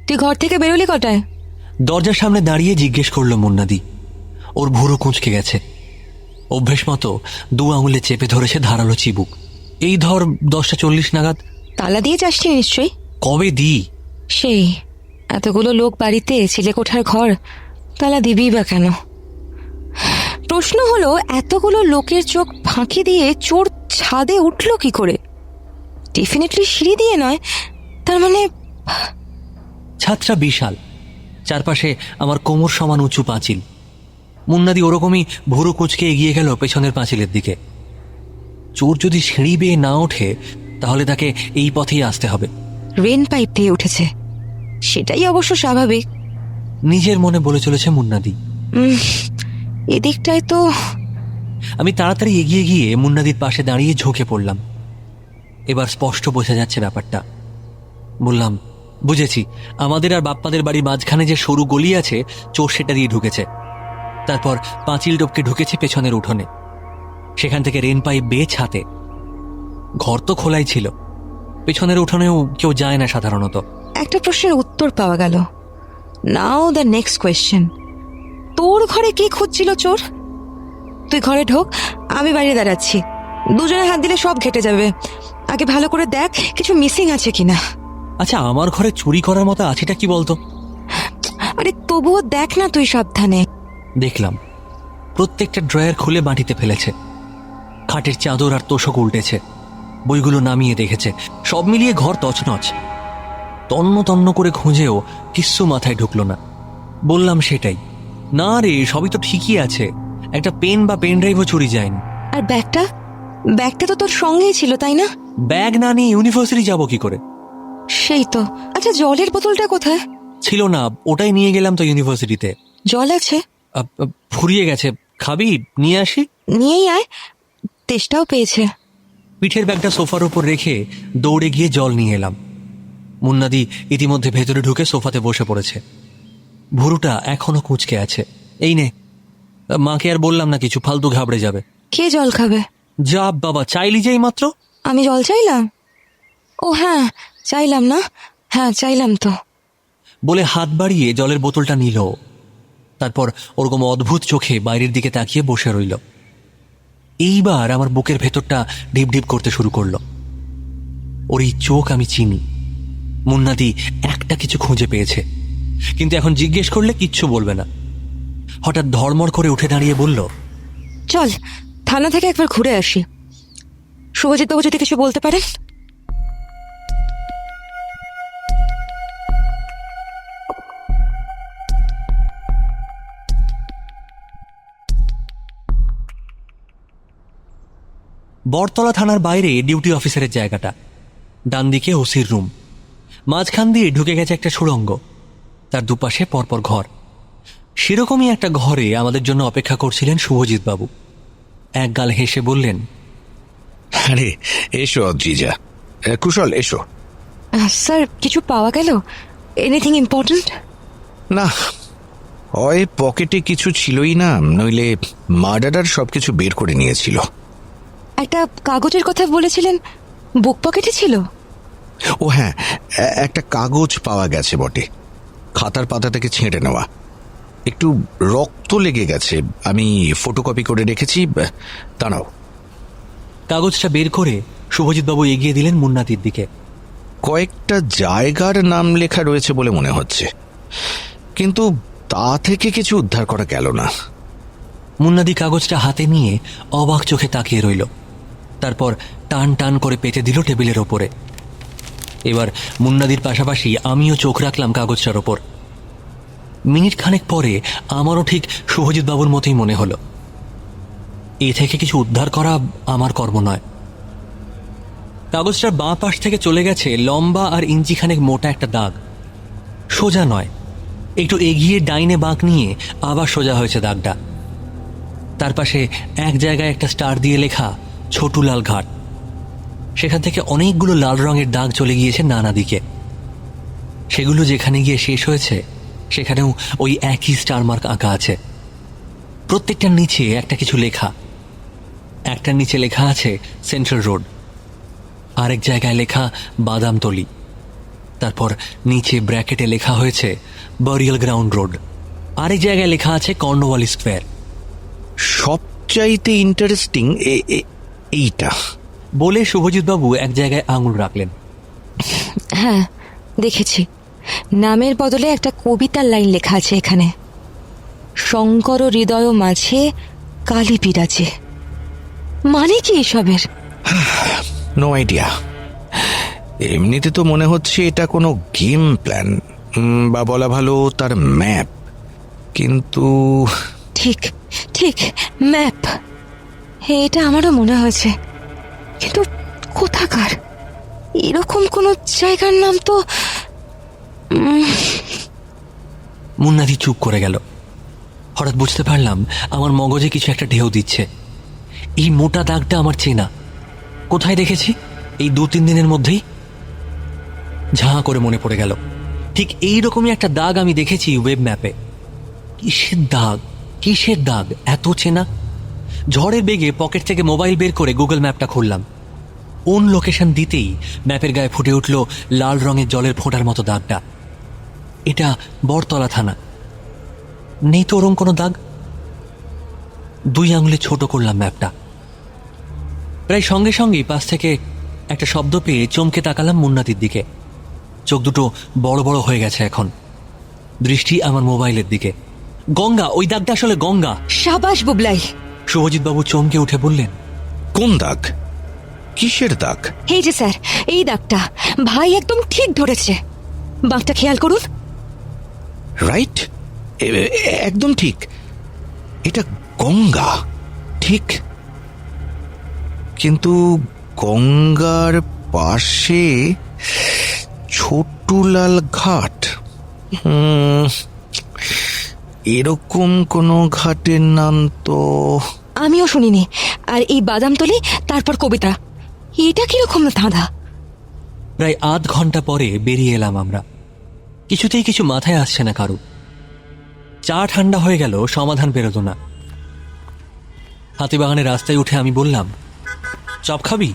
[SPEAKER 4] তুই ঘর থেকে বেরোলি কটায়?
[SPEAKER 3] দরজার সামনে দাঁড়িয়ে জিজ্ঞেস করলো মুন্নাদি। ওর ভুরু কুঁচকে গেছে। অভ্যেস মতো 2 আঙুলে চেপে ধরেছে ধারালো চিবুক। এই ধর 10:40 নাগাদ।
[SPEAKER 4] তালা দিয়ে যাসনি নিশ্চয়ই?
[SPEAKER 3] কবে দিই?
[SPEAKER 4] সেই এতগুলো লোক বাড়িতে, চিলেকোঠার ঘর, তালা দিবি বা কেন? প্রশ্ন হলো, এতগুলো লোকের চোখ ফাঁকি দিয়ে চোর ছাদে উঠলো কি করে? ডেফিনেটলি সিঁড়ি দিয়ে নয়। তার মানে
[SPEAKER 3] ছাদটা বিশাল, চারপাশে আমার কোমর সমান উঁচু পাঁচিল। মুন্নাদি ওরকমই ভুরু কুঁচকে এগিয়ে গেল পেছনের পাঁচিলের দিকে। চোর যদি সিঁড়ি বেয়ে না ওঠে তাহলে তাকে এই পথেই আসতে হবে।
[SPEAKER 4] রেন পাইপ দিয়ে উঠেছে, সেটাই অবশ্য স্বাভাবিক।
[SPEAKER 3] নিজের মনে বলে চলেছে মুন্নাদি।
[SPEAKER 4] এদিকটায় তো।
[SPEAKER 3] আমি তাড়াতাড়ি এগিয়ে গিয়ে মুন্নাদির পাশে দাঁড়িয়ে ঝুঁকে পড়লাম। এবার স্পষ্ট বোঝা যাচ্ছে ব্যাপারটা। বললাম, বুঝেছি, আমাদের আর বাপ্পাদের বাড়ির মাঝখানে যে সরু গলি আছে, চোর সেটা দিয়ে ঢুকেছে। তারপর পাঁচিল টপকে ঢুকেছে পেছনের উঠোনে, সেখান থেকে রেন পাইপ বেয়ে ছাতে। ঘর তো খোলাই ছিল, পেছনের উঠোনেও কেউ যায় না সাধারণত।
[SPEAKER 4] একটা প্রশ্নের উত্তর পাওয়া গেল। নাও দ্য নেক্সট কোয়েশ্চেন, তোর ঘরে কি খুঁজছিল চোর? তুই ঘরে ঢোক, আমি বাইরে দাঁড়াচ্ছি। দুজনে হাত দিলে সব ঘেটে যাবে। আগে ভালো করে দেখ কিছু মিসিং আছে কিনা।
[SPEAKER 3] আচ্ছা, আমার ঘরে চুরি করার মতো আছেটা কি বলতো?
[SPEAKER 4] আরে তবুও দেখ না তুই সাবধানে।
[SPEAKER 3] দেখলাম প্রত্যেকটা ড্রয়ার খুলে মাটিতে ফেলেছে। খাটের চাদর আর তোষক উল্টেছে, বইগুলো নামিয়ে দেখেছে। সব মিলিয়ে ঘর তছনছ। তন্ন তন্ন করে খুঁজেও কিচ্ছু মাথায় ঢুকলো না। বললাম, সেটাই না রে, সবই তো ঠিকই আছে, একটা পেন বা পেন ড্রাইভও চুরি যায়নি।
[SPEAKER 4] আর ব্যাগটা? ব্যাগটা তো তোর সঙ্গেই ছিল, তাই না?
[SPEAKER 3] ব্যাগ না নিয়ে ইউনিভার্সিটি যাব কি করে?
[SPEAKER 4] সেই তো। আচ্ছা, জলের বোতলটা কোথায়?
[SPEAKER 3] ছিল না, ওটাই নিয়ে গেলাম তো ইউনিভার্সিটিতে।
[SPEAKER 4] জল আছে?
[SPEAKER 3] ফুরিয়ে গেছে, খাবি? নিয়ে আসি।
[SPEAKER 4] নিয়েই আয়, তেষ্টাও পেয়েছে।
[SPEAKER 3] পিঠের ব্যাগটা সোফার উপর রেখে দৌড়ে গিয়ে জল নিয়ে এলাম। মুন্নাদি ইতিমধ্যে ভেতরে ঢুকে সোফাতে বসে পড়েছে। ভুরুটা এখনো কুঁচকে আছে। এই নে। মাকে আর বললাম না কিছু, ফালতু ঘাবড়ে যাবে।
[SPEAKER 4] কে জল খাবে?
[SPEAKER 3] যা বাবা, চাইলি যাই মাত্র।
[SPEAKER 4] আমি জল চাইলাম? ও হ্যাঁ, চাইলাম না? হ্যাঁ চাইলাম তো।
[SPEAKER 3] বলে হাত বাড়িয়ে জলের বোতলটা নিল। তারপর ওরকম অদ্ভুত চোখে বাইরের দিকে তাকিয়ে বসে রইল। এইবার আমার বুকের ভেতরটা ঢিপ ঢিপ করতে শুরু করলো। ওর এই চোখ আমি চিনি। মুন্নাদি একটা কিছু খুঁজে পেয়েছে, কিন্তু এখন জিজ্ঞেস করলে কিচ্ছু বলবে না। হঠাৎ ধড়মড় করে উঠে দাঁড়িয়ে বলল,
[SPEAKER 4] চল থানা থেকে একবার ঘুরে আসি। শুভজিৎ বাবু যদি কিছু বলতে পারেন।
[SPEAKER 3] বটতলা থানার বাইরে ডিউটি অফিসারের জায়গাটা। ডান দিকে ওসির রুম, মাঝখান দিয়ে ঢুকে গেছে একটা সুড়ঙ্গ, তার দুপাশে পরপর ঘর। সেরকমই একটা ঘরে আমাদের জন্য অপেক্ষা করছিলেন শুভজিৎ বাবু। এক গাল হেসে বললেন,
[SPEAKER 7] আরে এসো অদ্রিজা, কুশল এসো।
[SPEAKER 4] স্যার, কিছু পাওয়া গেল? Anything important?
[SPEAKER 7] না, হয় পকেটে কিছু ছিলই না, নইলে মার্ডারার সবকিছু বের করে নিয়েছিল।
[SPEAKER 4] একটা কাগজের কথা বলেছিলেন, বুক পকেটে ছিল?
[SPEAKER 7] ও হ্যাঁ, একটা কাগজ পাওয়া গেছে বটে, খাতার পাতা থেকে ছেঁটে নেওয়া। একটু রক্ত লেগে গেছে, আমি ফটোকপি করে রেখেছি, দাঁড়াও।
[SPEAKER 3] কাগজটা বের করে শুভজিৎ বাবু এগিয়ে দিলেন মুন্নাদির দিকে।
[SPEAKER 7] কয়েকটা জায়গার নাম লেখা রয়েছে বলে মনে হচ্ছে, কিন্তু তা থেকে কিছু উদ্ধার করা গেল না।
[SPEAKER 3] মুন্নাদি কাগজটা হাতে নিয়ে অবাক চোখে তাকিয়ে রইল। তারপর টান টান করে পেতে দিল টেবিলের ওপরে। এবার মুন্নাদির পাশাপাশি আমিও চোখ রাখলাম কাগজটার ওপর। মিনিট খানেক পরে আমারও ঠিক শুভজিৎ বাবুর মতোই মনে হলো, এ থেকে কিছু উদ্ধার করা আমার কর্ম নয়। কাগজটার বাঁ পাশ থেকে চলে গেছে লম্বা আর ইঞ্চিখানেক মোটা একটা দাগ। সোজা নয়, একটু এগিয়ে ডাইনে বাঁক নিয়ে আবার সোজা হয়েছে দাগটা। তার পাশে এক জায়গায় একটা স্টার দিয়ে লেখা ছোটুলাল ঘাট। সেখান থেকে অনেকগুলো লাল রঙের দাগ চলে গিয়েছে নানা দিকে। সেগুলো যেখানে গিয়ে শেষ হয়েছে সেখানেও ওই একই স্টার মার্ক আঁকা আছে। প্রত্যেকটার নিচে একটা কিছু লেখা। একটার নিচে লেখা আছে সেন্ট্রাল রোড, আরেক জায়গায় লেখা বাদামতলি, তারপর নিচে ব্র্যাকেটে লেখা হয়েছে বারিয়াল গ্রাউন্ড রোড। আরেক জায়গায় লেখা আছে কর্নওয়ালিস স্কোয়ার।
[SPEAKER 7] সবচাইতে ইন্টারেস্টিং এইটা।
[SPEAKER 3] বলে শুভজিৎবাবু এক জায়গায় আঙুল রাখলেন।
[SPEAKER 4] হ্যাঁ, দেখেছি। নামের বদলে একটা কবিতার লাইন লেখা আছে এখানে, শঙ্কর হৃদয় মাঝে কালী বিরাজে। মানে কি এসবের?
[SPEAKER 7] No idea. এমনিতে তো মনে হচ্ছে এটা কোনো গেম প্ল্যান, বা বলা ভালো তার ম্যাপ। কিন্তু
[SPEAKER 4] ঠিক ঠিক, ম্যাপ। এটা আমারও মনে হয়েছে, কিন্তু কোথাকার? এরকম কোনো জায়গার নাম তো।
[SPEAKER 3] মুন্নাদি চুপ করে গেল। হঠাৎ বুঝতে পারলাম আমার মগজে কিছু একটা ঢেউ দিচ্ছে। এই মোটা দাগটা আমার চেনা। কোথায় দেখেছি? এই 2-3 দিনের মধ্যেই ঝাঁ করে মনে পড়ে গেল, ঠিক এইরকমই একটা দাগ আমি দেখেছি ওয়েব ম্যাপে। কিসের দাগ, কিসের দাগ এত চেনা? ঝড়ের বেগে পকেট থেকে মোবাইল বের করে গুগল ম্যাপটা খুললাম। কোন লোকেশন দিতেই ম্যাপের গায়ে ফুটে উঠল লাল রঙের জলের ফোঁটার মতো দাগটা। এটা বড়তলা থানা। নেই তো ওরম কোনো দাগ। 2 আঙুলে ছোট করলাম ম্যাপটা। প্রায় সঙ্গে সঙ্গেই পাশ থেকে একটা শব্দ পেয়ে চমকে তাকালাম মুন্নাদির দিকে। চোখ দুটো বড় বড় হয়ে গেছে এখন, দৃষ্টি আমার মোবাইলের দিকে। গঙ্গা, ওই দাগটা আসলে গঙ্গা।
[SPEAKER 4] সাবাস বুবলাই।
[SPEAKER 3] শুভজিৎবাবু চমকে উঠে বললেন,
[SPEAKER 7] কোন দাগ? কিসের দাগ?
[SPEAKER 4] এই যে স্যার, এই দাগটা। ভাই একদম ঠিক ধরেছে। বাঁকটা খেয়াল করুন।
[SPEAKER 7] রাইট, একদম ঠিক। এটা গঙ্গা, ঠিক। কিন্তু গঙ্গার পাশে ছোটুলাল ঘাট। এরকম কোনো ঘাটের নাম তো
[SPEAKER 4] আমিও শুনিনি। আর এই বাদামতলি, তারপর কবিতা, এটা কিরকম ধাঁধা?
[SPEAKER 3] প্রায় আধ ঘন্টা পরে বেরিয়ে এলাম আমরা। কিছুতেই কিছু মাথায় আসছে না কারু। চা ঠান্ডা হয়ে গেল, সমাধান বেরোতো না। হাতিবাগানের রাস্তায় উঠে আমি বললাম, চপ খাবি?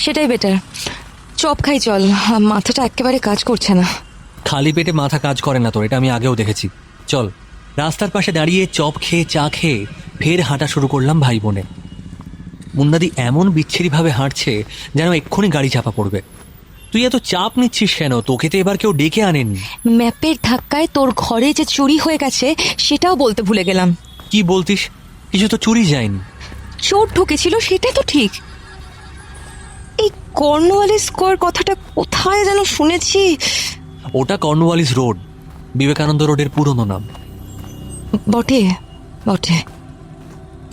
[SPEAKER 4] সেটাই বেটার। চপ খাই চল, মাথাটা একেবারে কাজ করছে না।
[SPEAKER 3] খালি পেটে মাথা কাজ করে না তোর, এটা আমি আগেও দেখেছি। চল। রাস্তার পাশে দাঁড়িয়ে চপ খেয়ে চা খেয়ে ফের হাঁটা শুরু করলাম ভাই বোনে। মুন্নাদি এমন বিচ্ছিরিভাবে হাঁটছে যেন এক্ষুনি গাড়ি চাপা পড়বে। তুই এত চাপ নিচ্ছিস কেন? তোকে তো এবার কেউ ডেকে আনেনি।
[SPEAKER 4] ম্যাপের ধাক্কায় তোর ঘরে যে চুরি হয়ে গেছে সেটাও বলতে ভুলে গেলাম।
[SPEAKER 3] কি বলতিস? কিছু তো চুরি যায়নি।
[SPEAKER 4] চোর ঢুকেছিল সেটা তো ঠিক। এই কর্নওয়ালিস স্কোয়ার কথাটা কোথায় যেন শুনেছি।
[SPEAKER 3] ওটা কর্নওয়ালিস রোড, বিবেকানন্দ রোডের পুরনো নাম।
[SPEAKER 4] বটে বটে।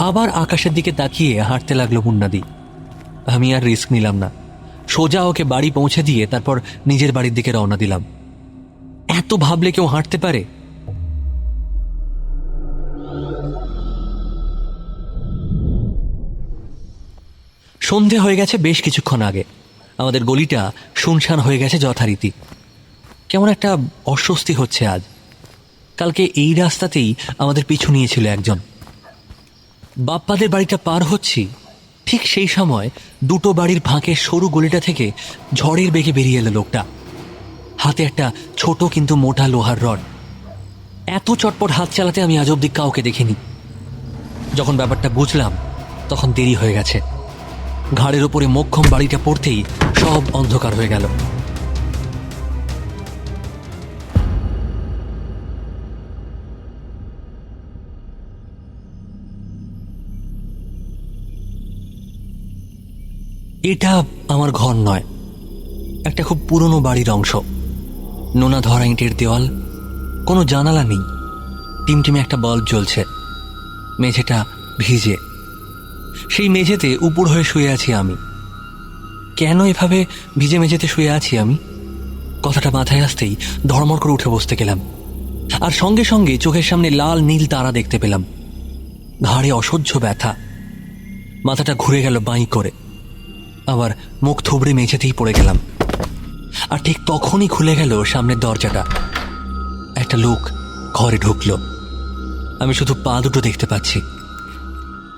[SPEAKER 3] আবার আকাশের দিকে তাকিয়ে হাঁটতে লাগলো মুন্নাদি। আমি আর রিস্ক নিলাম না, সোজা ওকে বাড়ি পৌঁছে দিয়ে তারপর নিজের বাড়ির দিকে রওনা দিলাম। এত ভাবলে কেউ হাঁটতে পারে? সন্ধে হয়ে গেছে বেশ কিছুক্ষণ আগে। আমাদের গলিটা শুনশান হয়ে গেছে যথারীতি। কেমন একটা অস্বস্তি হচ্ছে আজ। কালকে এই রাস্তাতেই আমাদের পিছু নিয়েছিল একজন। বাপ্পাদের বাড়িটা পার হচ্ছি, ঠিক সেই সময় 2টো বাড়ির ফাঁকে সরু গলিটা থেকে ঝড়ের বেগে বেরিয়ে এলো লোকটা। হাতে একটা ছোট কিন্তু মোটা লোহার রড। এত চটপট হাত চালাতে আমি আজ অব্দি কাউকে দেখিনি। যখন ব্যাপারটা বুঝলাম তখন দেরি হয়ে গেছে। ঘাড়ের ওপরে মোক্ষম বাড়িটা পড়তেই সব অন্ধকার হয়ে গেল। এটা আমার ঘর নয়, একটা খুব পুরনো বাড়ির অংশ। নোনা ধরা ইটের দেওয়াল, কোনো জানালা নেই। টিমটিমে একটা বাল্ব জ্বলছে। মেঝেটা ভিজে। সেই মেঝেতে উপুড় হয়ে শুয়ে আছি আমি। কেন এভাবে ভিজে মেঝেতে শুয়ে আছি আমি? কথাটা মাথায় আসতেই ধড়মড় করে উঠে বসতে গেলাম। আর সঙ্গে সঙ্গে চোখের সামনে লাল নীল তারা দেখতে পেলাম। ঘাড়ে অসহ্য ব্যথা। মাথাটা ঘুরে গেল বাঁই করে। আবার মুখ থুবড়ে মেঝেতেই পড়ে গেলাম। আর ঠিক তখনই খুলে গেল সামনের দরজাটা। একটা লোক ঘরে ঢুকলো। আমি শুধু পা দুটো দেখতে পাচ্ছি।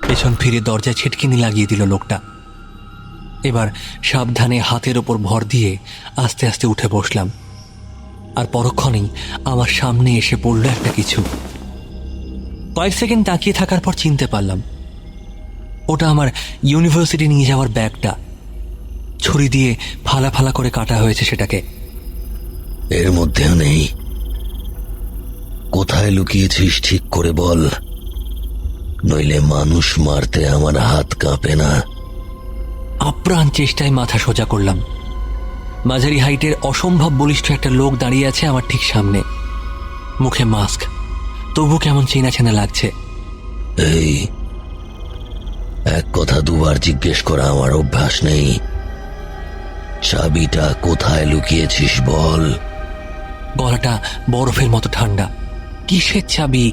[SPEAKER 3] পেছন ফিরে দরজায় ছিটকিনি লাগিয়ে দিল লোকটা। এবার সাবধানে হাতের ওপর ভর দিয়ে আস্তে আস্তে উঠে বসলাম। আর পরক্ষণেই আমার সামনে এসে পড়ল একটা কিছু। কয়েক সেকেন্ড তাকিয়ে থাকার পর চিনতে পারলাম ওটা আমার ইউনিভার্সিটি নিয়ে যাওয়ার ব্যাগটা। ছুরি দিয়ে ফালা ফালা করে কাটা হয়েছে সেটাকে।
[SPEAKER 9] এর মধ্যেও নেই। কোথায় লুকিয়েছিস ঠিক করে বল, নইলে মানুষ মারতে আমার হাত কাঁপে না।
[SPEAKER 3] আপ্রাণ চেষ্টায় মাথা সোজা করলাম। মাঝারি হাইটের অসম্ভব বলিষ্ঠ একটা লোক দাঁড়িয়ে আছে আমার ঠিক সামনে, মুখে মাস্ক, তবু কেমন চেনা চেনা লাগছে।
[SPEAKER 9] এই এক কথা দুবার জিজ্ঞেস করা আমার অভ্যাস নেই। চাবিটা কোথায় লুকিয়েছিস বল।
[SPEAKER 3] গলাটা বরফের মতো ঠান্ডা। কিসের চাবি?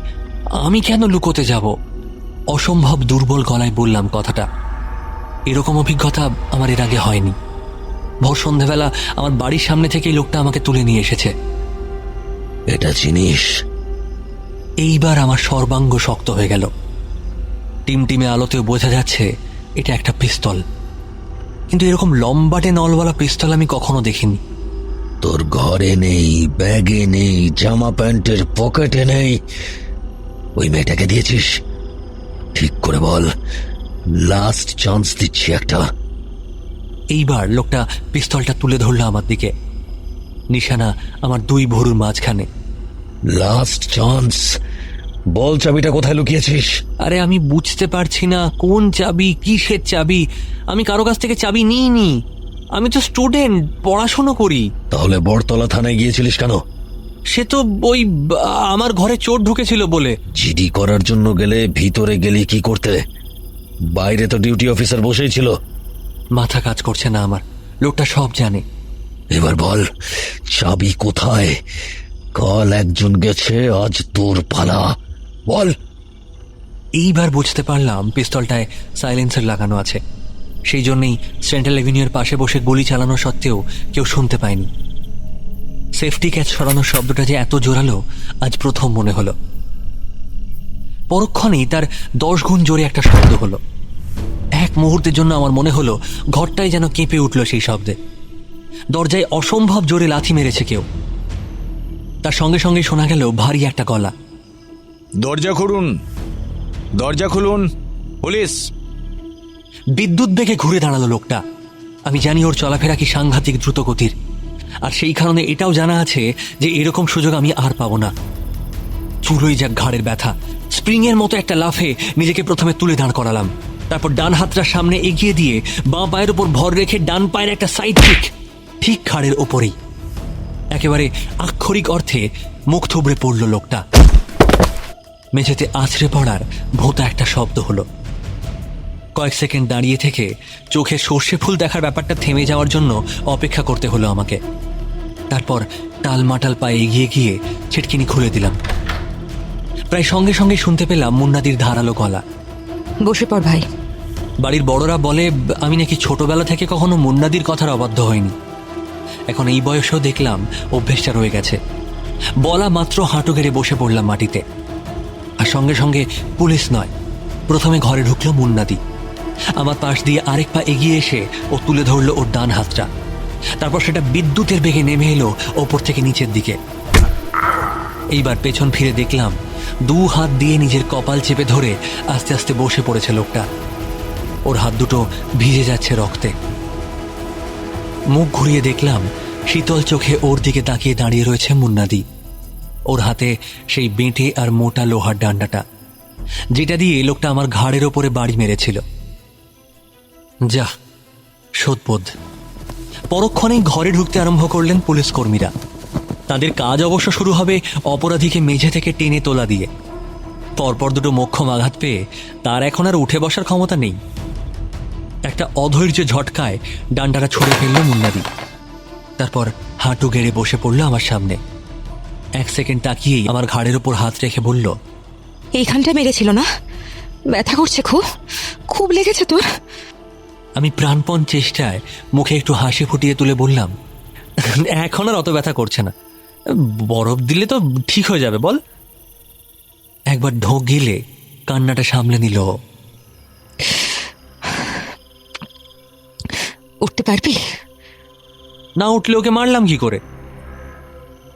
[SPEAKER 3] আমি কেন লুকোতে যাব? অসম্ভব দুর্বল গলায় বললাম কথাটা। এরকম অভিজ্ঞতা আমার এর আগে হয়নি। ভোর সন্ধ্যাবেলা আমার বাড়ির সামনে থেকেই লোকটা আমাকে তুলে নিয়ে এসেছে।
[SPEAKER 9] এটা চিনিস?
[SPEAKER 3] এইবার আমার সর্বাঙ্গ শক্ত হয়ে গেল। টিমটিমে আলোতেও বোঝা যাচ্ছে এটা একটা পিস্তল, কিন্তু এরকম লম্বাটে নলওয়ালা পিস্তল আমি কখনো দেখিনি।
[SPEAKER 9] তোর ঘরে নেই, ব্যাগে নেই, জামা প্যান্টের পকেটে নেই। ওই মেয়েটাকে দিয়েছিস? ঠিক করে বল, লাস্ট চান্স দিচ্ছি একটা।
[SPEAKER 3] এইবার লোকটা পিস্তলটা তুলে ধরল আমার দিকে, নিশানা আমার দুই ভুরুর মাঝখানে।
[SPEAKER 9] লাস্ট চান্স, বল চাবিটা কোথায় লুকিয়েছিস?
[SPEAKER 3] আরে আমি বুঝতে পারছি না কোন চাবি, কিসের চাবি। আমি কারো কাছ থেকে চাবি নিইনি। আমি তো স্টুডেন্ট, পড়াশোনা করি।
[SPEAKER 9] তাহলে বড়তলা থানায় গিয়েছিলিস কেন?
[SPEAKER 3] সে তো ওই আমার ঘরে চোর ঢুকেছিল বলে।
[SPEAKER 9] জিডি করার জন্য গেলে ভিতরে গেলি কি করতে? বাইরে তো ডিউটি অফিসার বসেই ছিল।
[SPEAKER 3] মাথা কাজ করছে না আমার। লোকটা সব জানে।
[SPEAKER 9] এবার বল চাবি কোথায়? কাল একজন গেছে, আজ তোর পালা, বল।
[SPEAKER 3] এইবার বুঝতে পারলাম পিস্তলটায় সাইলেন্সার লাগানো আছে। সেই জন্যই সেন্ট্রাল এভিনিউর পাশে বসে গুলি চালানো সত্ত্বেও কেউ শুনতে পায়নি। সেফটি ক্যাচ সরানোর শব্দটা যে এত জোরালো আজ প্রথম মনে হলো। পরক্ষণেই তার 10 গুণ জোরে একটা শব্দ হলো। এক মুহূর্তের জন্য আমার মনে হলো ঘরটাই যেন কেঁপে উঠল সেই শব্দে। দরজায় অসম্ভব জোরে লাথি মেরেছে কেউ। তার সঙ্গে সঙ্গে শোনা গেল ভারী একটা গলা,
[SPEAKER 7] দরজা খুলুন, দরজা খুলুন, পুলিশ।
[SPEAKER 3] বিদ্যুৎ বেগে ঘুরে দাঁড়ালো লোকটা। আমি জানি ওর চলাফেরা কি সাংঘাতিক দ্রুত গতির, আর সেই কারণে এটাও জানা আছে যে এরকম সুযোগ আমি আর পাবো না। চুলোই যাক ঘাড়ের ব্যথা। স্প্রিংয়ের মতো একটা লাফে নিজেকে প্রথমে তুলে দাঁড় করালাম, তারপর ডান হাতটা সামনে এগিয়ে দিয়ে বাঁ পায়ের উপর ভর রেখে ডান পায়ের একটা সাইড কিক, ঠিক ঘাড়ের ওপরেই। একেবারে আক্ষরিক অর্থে মুখ থুবড়ে পড়ল লোকটা। মেঝেতে আছড়ে পড়ার ভোঁতা একটা শব্দ হলো। কয়েক সেকেন্ড দাঁড়িয়ে থেকে চোখে সর্ষে ফুল দেখার ব্যাপারটা থেমে যাওয়ার জন্য অপেক্ষা করতে হলো আমাকে। তারপর টালমাটাল পায়ে এগিয়ে গিয়ে ছিটকিনি খুলে দিলাম। প্রায় সঙ্গে সঙ্গে শুনতে পেলাম মুন্নাদির ধারালো গলা,
[SPEAKER 4] বসে পড় ভাই।
[SPEAKER 3] বাড়ির বড়রা বলে আমি নাকি ছোটবেলা থেকে কখনো মুন্নাদির কথার অবাধ্য হয়নি। এখন এই বয়সেও দেখলাম অভ্যেসটা রয়ে গেছে। বলা মাত্র হাঁটু গেড়ে বসে পড়লাম মাটিতে। আর সঙ্গে সঙ্গে পুলিশ নয়, প্রথমে ঘরে ঢুকলো মুন্নাদি। আমার পাশ দিয়ে আরেক পা এগিয়ে এসে ও তুলে ধরলো ওর ডান হাতটা। তারপর সেটা বিদ্যুতের বেগে নেমে এলো ওপর থেকে নিচের দিকে। এইবার পেছন ফিরে দেখলাম 2 হাত দিয়ে নিজের কপাল চেপে ধরে আস্তে আস্তে বসে পড়েছে লোকটা। ওর হাত দুটো ভিজে যাচ্ছে রক্তে। মুখ ঘুরিয়ে দেখলাম শীতল চোখে ওর দিকে তাকিয়ে দাঁড়িয়ে রয়েছে মুন্নাদি। ওর হাতে সেই বেঁটে আর মোটা লোহার ডান্ডাটা, যেটা দিয়ে লোকটা আমার ঘাড়ের ওপরে বাড়ি মেরেছিল। যা শোধবোধ। পরক্ষণেই ঘরে ঢুকতে আরম্ভ করলেন পুলিশ কর্মীরা। তাদের কাজ অবশ্য শুরু হবে অপরাধীকে মেঝে থেকে টেনে তোলা দিয়ে। পরপর দুটো মোক্ষম আঘাত পেয়ে তার এখন আর উঠে বসার ক্ষমতা নেই। একটা অধৈর্য ঝটকায় ডান্ডাটা ছুঁড়ে ফেলল মুন্নাদি। তারপর হাঁটু গেড়ে বসে পড়ল আমার সামনে। 1 সেকেন্ড তাকিয়েই আমার ঘাড়ের উপর হাত রেখে বলল,
[SPEAKER 4] এইখানটা মেরেছিল না? ব্যথা করছে খুব? খুব লেগেছে তোর?
[SPEAKER 3] আমি প্রাণপণ চেষ্টায় মুখে একটু হাসি ফুটিয়ে তুলে বললাম, এখন আর অত ব্যথা করছে না, বরফ দিলে তো ঠিক হয়ে যাবে বল। একবার ঢোক গিলে কান্নাটা সামলে নিল।
[SPEAKER 4] উঠতে পারবি?
[SPEAKER 3] না উঠলে ওকে মারলাম কি করে?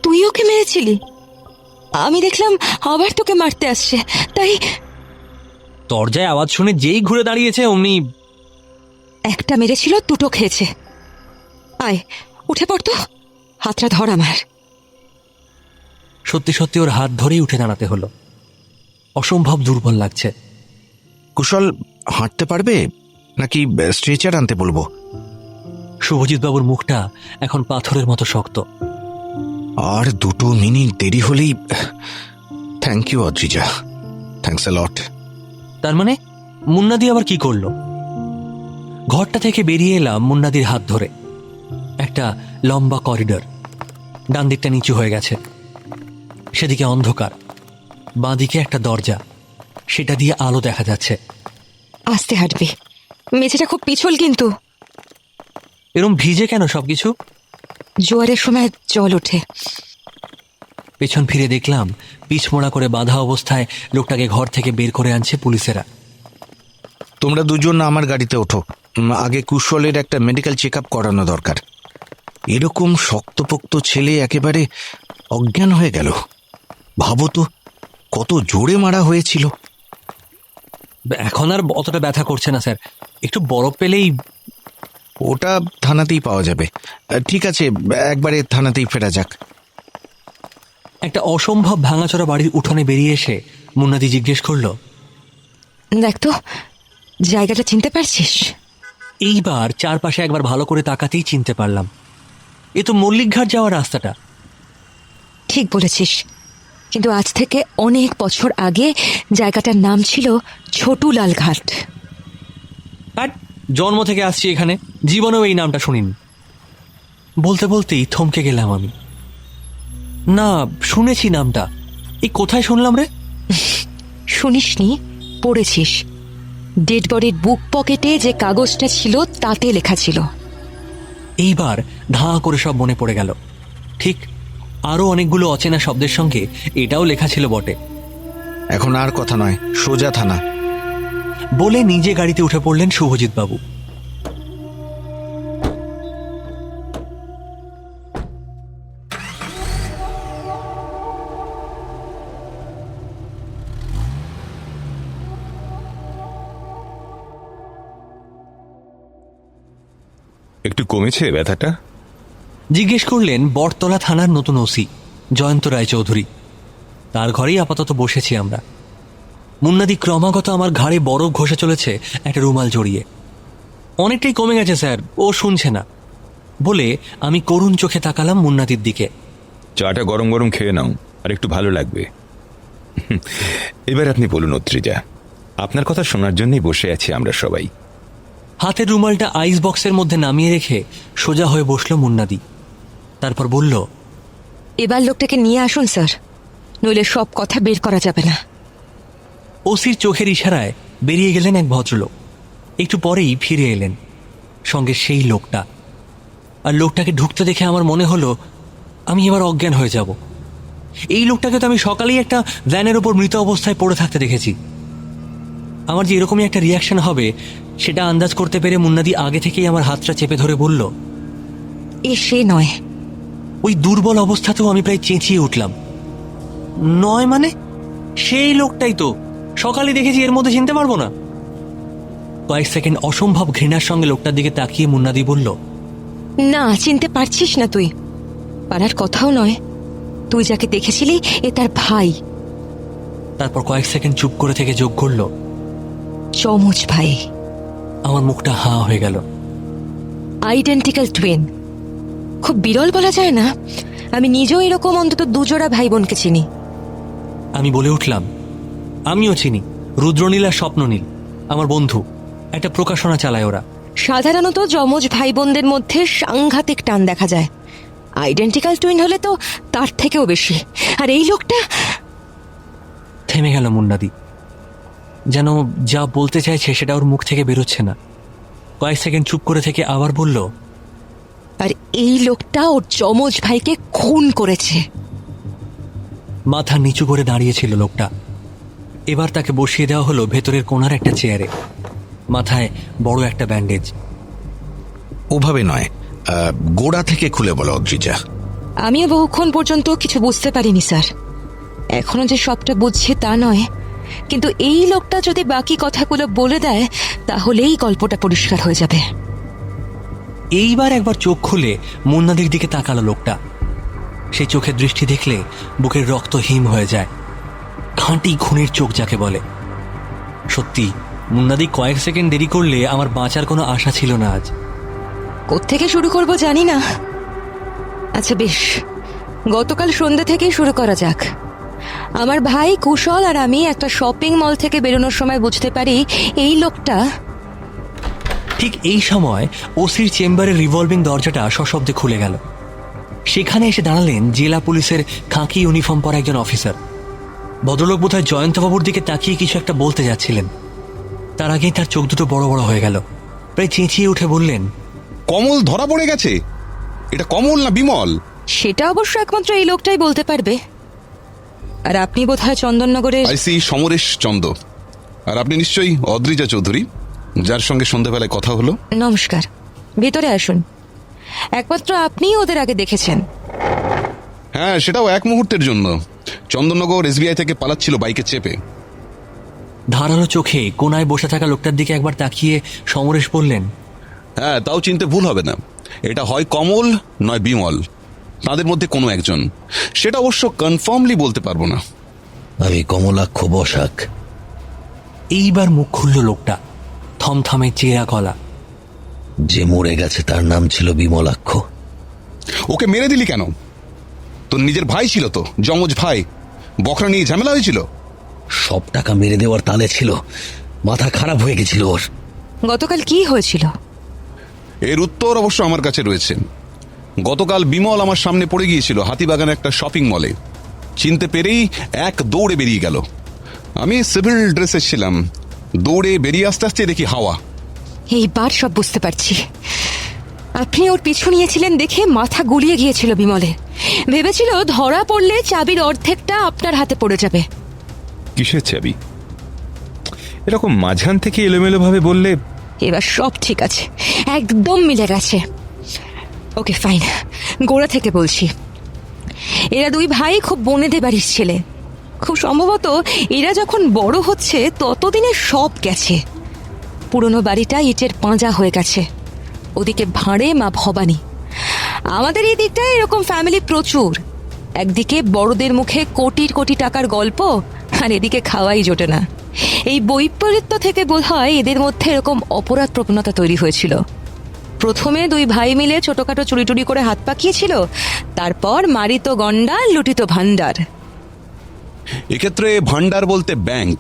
[SPEAKER 4] তুই তুই ওকে মেরেছিলি? আমি দেখলাম আবার তোকে মারতে আসছে, তাই
[SPEAKER 3] দরজায় আওয়াজ শুনে যেই ঘুরে দাঁড়িয়েছে অমনি
[SPEAKER 4] একটা মেরেছিল, দুটো খেয়েছে। আয় উঠে পড়তো, হাতটা ধর আমার।
[SPEAKER 3] সত্যি সত্যি ওর হাত ধরেই উঠে দাঁড়াতে হলো। অসম্ভব দুর্বল লাগছে।
[SPEAKER 7] কুশল হাঁটতে পারবে নাকি স্ট্রেচার আনতে বলবো?
[SPEAKER 3] শুভজিৎ বাবুর মুখটা এখন পাথরের মতো শক্ত।
[SPEAKER 7] আর 2 মিনিট দেরি হলেই। Thank you Adrija, thanks a lot.
[SPEAKER 3] তার মানে মুন্নাদি আবার কি করলো? ঘরটা থেকে বেরিয়ে এলাম মুন্নাদির হাত ধরে। একটা লম্বা করিডর, ডান দিকটা নিচু হয়ে গেছে, সেদিকে অন্ধকার। বাঁ দিকে একটা দরজা, সেটা দিয়ে আলো দেখা যাচ্ছে।
[SPEAKER 4] আস্তে হাঁটবি, মেঝেটা খুব পিছল কিন্তু।
[SPEAKER 3] এরম ভিজে কেন সবকিছু?
[SPEAKER 4] জোয়ারের সময় জল ওঠে।
[SPEAKER 3] পেছন ফিরে দেখলাম পিছমোড়া করে বাঁধা অবস্থায় লোকটাকে ঘর থেকে বের করে আনছে পুলিশেরা।
[SPEAKER 7] তোমরা দুজন আমার গাড়িতে ওঠো, আগে কুশলের একটা মেডিকেল চেক আপ করানো দরকার। এরকম শক্তপোক্ত ছেলে একেবারে অজ্ঞান হয়ে গেল। ভাবো তো কত জোরে মারা হয়েছিল।
[SPEAKER 3] এখন আর অতটা ব্যথা করছে না স্যার, একটু বরফ পেলেই।
[SPEAKER 7] ওটা থানাতেই পাওয়া যাবে। ঠিক আছে, একবারে থানাতেই ফেরা যাক।
[SPEAKER 3] একটা অসম্ভব ভাঙাচোরা বাড়ির উঠোনে বেরিয়ে এসে মুন্নাদি জিজ্ঞেস করলো,
[SPEAKER 4] দেখ তো জায়গাটা চিনতে পারছিস?
[SPEAKER 3] এইবার চারপাশে একবার ভালো করে তাকাতেই চিনতে পারলাম, এ তো মল্লিকঘাট যাওয়ার রাস্তাটা।
[SPEAKER 4] ঠিক বলেছিস, কিন্তু আজ থেকে অনেক বছর আগে জায়গাটার নাম ছিল ছোটুলাল ঘাট।
[SPEAKER 3] আর জন্ম থেকে আসছি এখানে, জীবনেও এই নামটা শুনিনি। বলতে বলতেই থমকে গেলাম আমি। না, শুনেছি নামটা, এই কোথায় শুনলাম রে?
[SPEAKER 4] শুনিসনি, পড়েছিস। ডেড বডির বুক পকেটে যে কাগজটা ছিল তাতে লেখা ছিল।
[SPEAKER 3] এইবার ধাঁ করে সব মনে পড়ে গেল। ঠিক আরো অনেকগুলো অচেনা শব্দের সঙ্গে এটাও লেখা ছিল বটে।
[SPEAKER 7] এখন আর কথা নয়, সোজা থানা।
[SPEAKER 3] বলে নিজে গাড়িতে উঠে পড়লেন শুভজিৎ বাবু।
[SPEAKER 5] একটু কমেছে ব্যথাটা?
[SPEAKER 3] জিজ্ঞেস করলেন বটতলা থানার নতুন ওসি জয়ন্ত রায়চৌধুরী। তার ঘরেই আপাতত বসেছি আমরা। মুন্নাদি ক্রমাগত আমার ঘাড়ে বরফ ঘষে চলেছে একটা রুমাল জড়িয়ে। অনেকটাই কমে গেছে স্যার, ও শুনছে না বলে আমি করুণ চোখে তাকালাম মুন্নাদির দিকে।
[SPEAKER 10] চাটা গরম গরম খেয়ে নাও, আর একটু ভালো লাগবে। এবার আপনি বলুন অত্রিজা, আপনার কথা শোনার জন্যই বসে আছি আমরা সবাই।
[SPEAKER 3] হাতের রুমালটা আইস বক্সের মধ্যে নামিয়ে রেখে সোজা হয়ে বসলো মুন্নাদি। তারপর বলল,
[SPEAKER 4] এবার লোকটাকে নিয়ে আসুন স্যার, নইলে সব কথা বের করা যাবে না।
[SPEAKER 3] ওসির চোখের ইশারায় বেরিয়ে গেলেন এক ভদ্রলোক। একটু পরেই ফিরে এলেন, সঙ্গে সেই লোকটা। আর লোকটাকে ঢুকতে দেখে আমার মনে হলো আমি এবার অজ্ঞান হয়ে যাব। এই লোকটাকে তো আমি সকালেই একটা ভ্যানের ওপর মৃত অবস্থায় পড়ে থাকতে দেখেছি। আমার যে এরকমই একটা রিয়াকশন হবে সেটা আন্দাজ করতে পেরে মুন্নাদি আগে থেকেই আমার হাতটা চেপে ধরে বলল,
[SPEAKER 4] এ সে নয়।
[SPEAKER 3] ওই দুর্বল অবস্থাতেও আমি প্রায় চেঁচিয়ে উঠলাম, নয় মানে? সেই লোকটাই তো, সকালে দেখেছি, এর মধ্যে চিনতে পারবো না? কয়েক সেকেন্ড অসম্ভব ঘৃণার সঙ্গে লোকটার দিকে তাকিয়ে মুন্নাদি বলল,
[SPEAKER 4] না, চিনতে পারছিস না তুই। পারার কথাও নয়, তুই যাকে দেখেছিলি এ তার ভাই।
[SPEAKER 3] তারপর কয়েক সেকেন্ড চুপ করে থেকে যোগ করল,
[SPEAKER 4] চমচ ভাই।
[SPEAKER 3] আমার মুখটা হাঁ হয়ে গেল।
[SPEAKER 4] আইডেন্টিক্যাল টুইন, খুব বিরল বলা যায় না। আমি নিজেও এরকম অন্তত দুজোড়া ভাই বোনকে চিনি।
[SPEAKER 3] আমি বলে উঠলাম, আমিও চিনি রুদ্রনীল আর স্বপ্ননীল, আমার বন্ধু। একটা প্রকাশনা চালায় ওরা।
[SPEAKER 4] সাধারণত যমজ ভাই বোনদের মধ্যে সাংঘাতিক টান দেখা যায়, আইডেন্টিক্যাল টুইন হলে তো তার থেকেও বেশি। আর এই লোকটা।
[SPEAKER 3] থেমে গেল মুন্নাদি, যেন যা বলতে চাইছে সেটা ওর মুখ থেকে বেরোচ্ছে না। কয়েক সেকেন্ড চুপ করে থেকে আবার বলল,
[SPEAKER 4] আর এই লোকটা ওর যমজ ভাইকে খুন করেছে।
[SPEAKER 3] মাথা নিচু করে দাঁড়িয়েছিল লোকটা। এবার তাকে বসিয়ে দেওয়া হলো ভেতরের কোণার একটা চেয়ারে, মাথায় বড় একটা ব্যান্ডেজ।
[SPEAKER 7] ওভাবে নয়, গোড়া থেকে খুলে বলো অদ্রিজা।
[SPEAKER 4] আমিও বহুক্ষণ পর্যন্ত কিছু বুঝতে পারিনি স্যার। এখনো যে সবটা বুঝছি তা নয়, কিন্তু এই লোকটা যদি বাকি কথাগুলো বলে দেয় তাহলেই গল্পটা পরিষ্কার হয়ে যাবে।
[SPEAKER 3] এইবার একবার চোখ খুলে মুন্নাদির দিকে তাকালো লোকটা। সেই চোখের দৃষ্টি দেখলে বুকের রক্ত হিম হয়ে যায়। খাঁটি খুনির চোখ যাকে বলে। সত্যি মুন্নাদি কয়েক সেকেন্ড দেরি করলে আমার বাঁচার কোনো আশা ছিল না আজ।
[SPEAKER 4] কোত্থেকে শুরু করব জানি না। আচ্ছা বেশ, গতকাল সন্ধ্যে থেকেই শুরু করা যাক। আমার ভাই কুশল আর আমি একটা শপিং মল থেকে বেরোনোর সময় বুঝতে পারি এই লোকটা।
[SPEAKER 3] ঠিক এই সময় ওসির চেম্বারের রিভলভিং দরজাটা সশব্দে খুলে গেল। সেখানে এসে দাঁড়ালেন জেলা পুলিশের খাকি ইউনিফর্ম পরা একজন অফিসার। ভদ্রলোক বোধহয় জয়ন্তবাবুর দিকে তাকিয়ে কিছু একটা বলতে যাচ্ছিলেন। তার আগেই তার চোখ দুটো বড় বড় হয়ে গেল। প্রায় চেঁচিয়ে উঠে বললেন,
[SPEAKER 11] কমল ধরা পড়ে গেছে। এটা কমল না বিমল?
[SPEAKER 4] সেটা অবশ্য একমাত্র এই লোকটাই বলতে পারবে। আর আপনি বোধহয় চন্দননগরের
[SPEAKER 11] আইসি সমরেশ চন্দ। আর আপনি নিশ্চয়ই অদ্রিজা চৌধুরী, যার সঙ্গে সন্ধ্যাবেলায় কথা হলো।
[SPEAKER 4] নমস্কার, ভেতরে আসুন। একমাত্র আপনিই ওদের আগে দেখেছেন।
[SPEAKER 11] হ্যাঁ, সেটাও এক মুহূর্তের জন্য। চন্দননগর এসবিআই থেকে পালাচ্ছিল বাইকে চেপে।
[SPEAKER 3] ধারালো চোখে কোনায় বসে থাকা লোকটার দিকে একবার তাকিয়ে সমরেশ বললেন,
[SPEAKER 11] হ্যাঁ, তাও চিনতে ভুল হবে না। এটা হয় কমল নয় বিমল, তাদের মধ্যে কোনো একজন। সেটা অবশ্য কনফার্মলি বলতে পারবো না।
[SPEAKER 9] আমি কমলাক্ষ বসাক।
[SPEAKER 3] এইবার মুখ খুলল লোকটা, থমথমে চেরা গলা।
[SPEAKER 9] যে মরে গেছে তার নাম ছিল বিমলাক্ষ।
[SPEAKER 11] ওকে মেরে দিলি কেন? তোর নিজের ভাই ছিল তো, যমজ ভাই। বকরা নিয়ে ঝামেলা হয়েছিল।
[SPEAKER 9] সব টাকা মেরে দেওয়ার তালে ছিল, মাথা খারাপ হয়ে গেছিল ওর।
[SPEAKER 4] গতকাল কি হয়েছিল?
[SPEAKER 11] এর উত্তর অবশ্য আমার কাছে রয়েছে। গতকাল বিমল আমার সামনে পড়ে গিয়েছিল হাতিবাগানে একটা শপিং মলে। চিনতে পেরেই এক দৌড়ে বেরিয়ে গেল। আমি সিভিল ড্রেসে ছিলাম। দৌড়ে বেরিয়ে আসতে আসতে দেখি হাওয়া।
[SPEAKER 4] এইবার সব বুঝতে পারছি। আপনি ওর পিছু নিয়েছিলেন দেখে মাথা গুলিয়ে গিয়েছিল বিমলে। ভেবেছিল ধরা পড়লে চাবির অর্ধেকটা আপনার হাতে পড়ে যাবে।
[SPEAKER 10] কিসের চাবি? এরকম মাঝখান থেকে এলোমেলো ভাবে বললে।
[SPEAKER 4] এবার সব ঠিক আছে, একদম মিলে গেছে। ওকে ফাইন, গোড়া থেকে বলছি। এরা দুই ভাই খুব বনেদে বাড়ির ছেলে। খুব সম্ভবত এরা যখন বড় হচ্ছে ততদিনে সব গেছে। পুরনো বাড়িটা ইটের পাঁজা হয়ে গেছে। ওদিকে ভাঁড়ে মা ভবানী। আমাদের এই দিকটায় এরকম ফ্যামিলি প্রচুর। একদিকে বড়দের মুখে কোটির কোটি টাকার গল্প, আর এদিকে খাওয়াই জোটে না। এই বৈপরীত্য থেকে বোধহয় এদের মধ্যে এরকম অপরাধ প্রবণতা তৈরি হয়েছিল। প্রথমে দুই ভাই মিলে ছোটখাটো চুরি টুরি করে হাত পাকিয়েছিল, তারপর মারিত গন্ডার লুটিত ভান্ডার।
[SPEAKER 11] এক্ষেত্রে ভান্ডার বলতে ব্যাংক।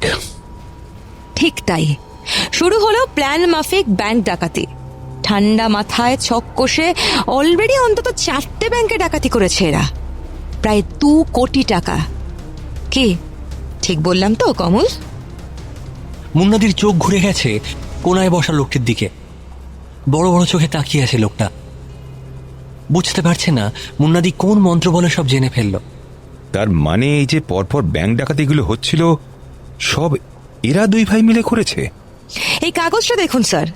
[SPEAKER 4] ঠিক তাই, শুরু হলো প্ল্যান মাফিক ব্যাংক ডাকাতি। ঠান্ডা মাথায় ছক কষে অলরেডি অন্তত 4টে ব্যাংকে ডাকাতি করেছে এরা। প্রায় 2 কোটি টাকা। কি ঠিক বললাম তো কমল?
[SPEAKER 3] মুন্নাদির চোখ ঘুরে গেছে কোনায় বসা লোকটির দিকে। বড় বড় চোখে তাকিয়ে আছে লোকটা। বুঝতে পারছে না মুন্নাদি কোন মন্ত্র বলে সব জেনে ফেলল।
[SPEAKER 10] তার মানে এই যে পরপর ব্যাংক ডাকাতিগুলো হচ্ছিল সব এরা দুই ভাই মিলে করেছে।
[SPEAKER 4] এই কাগজটা দেখুন স্যার,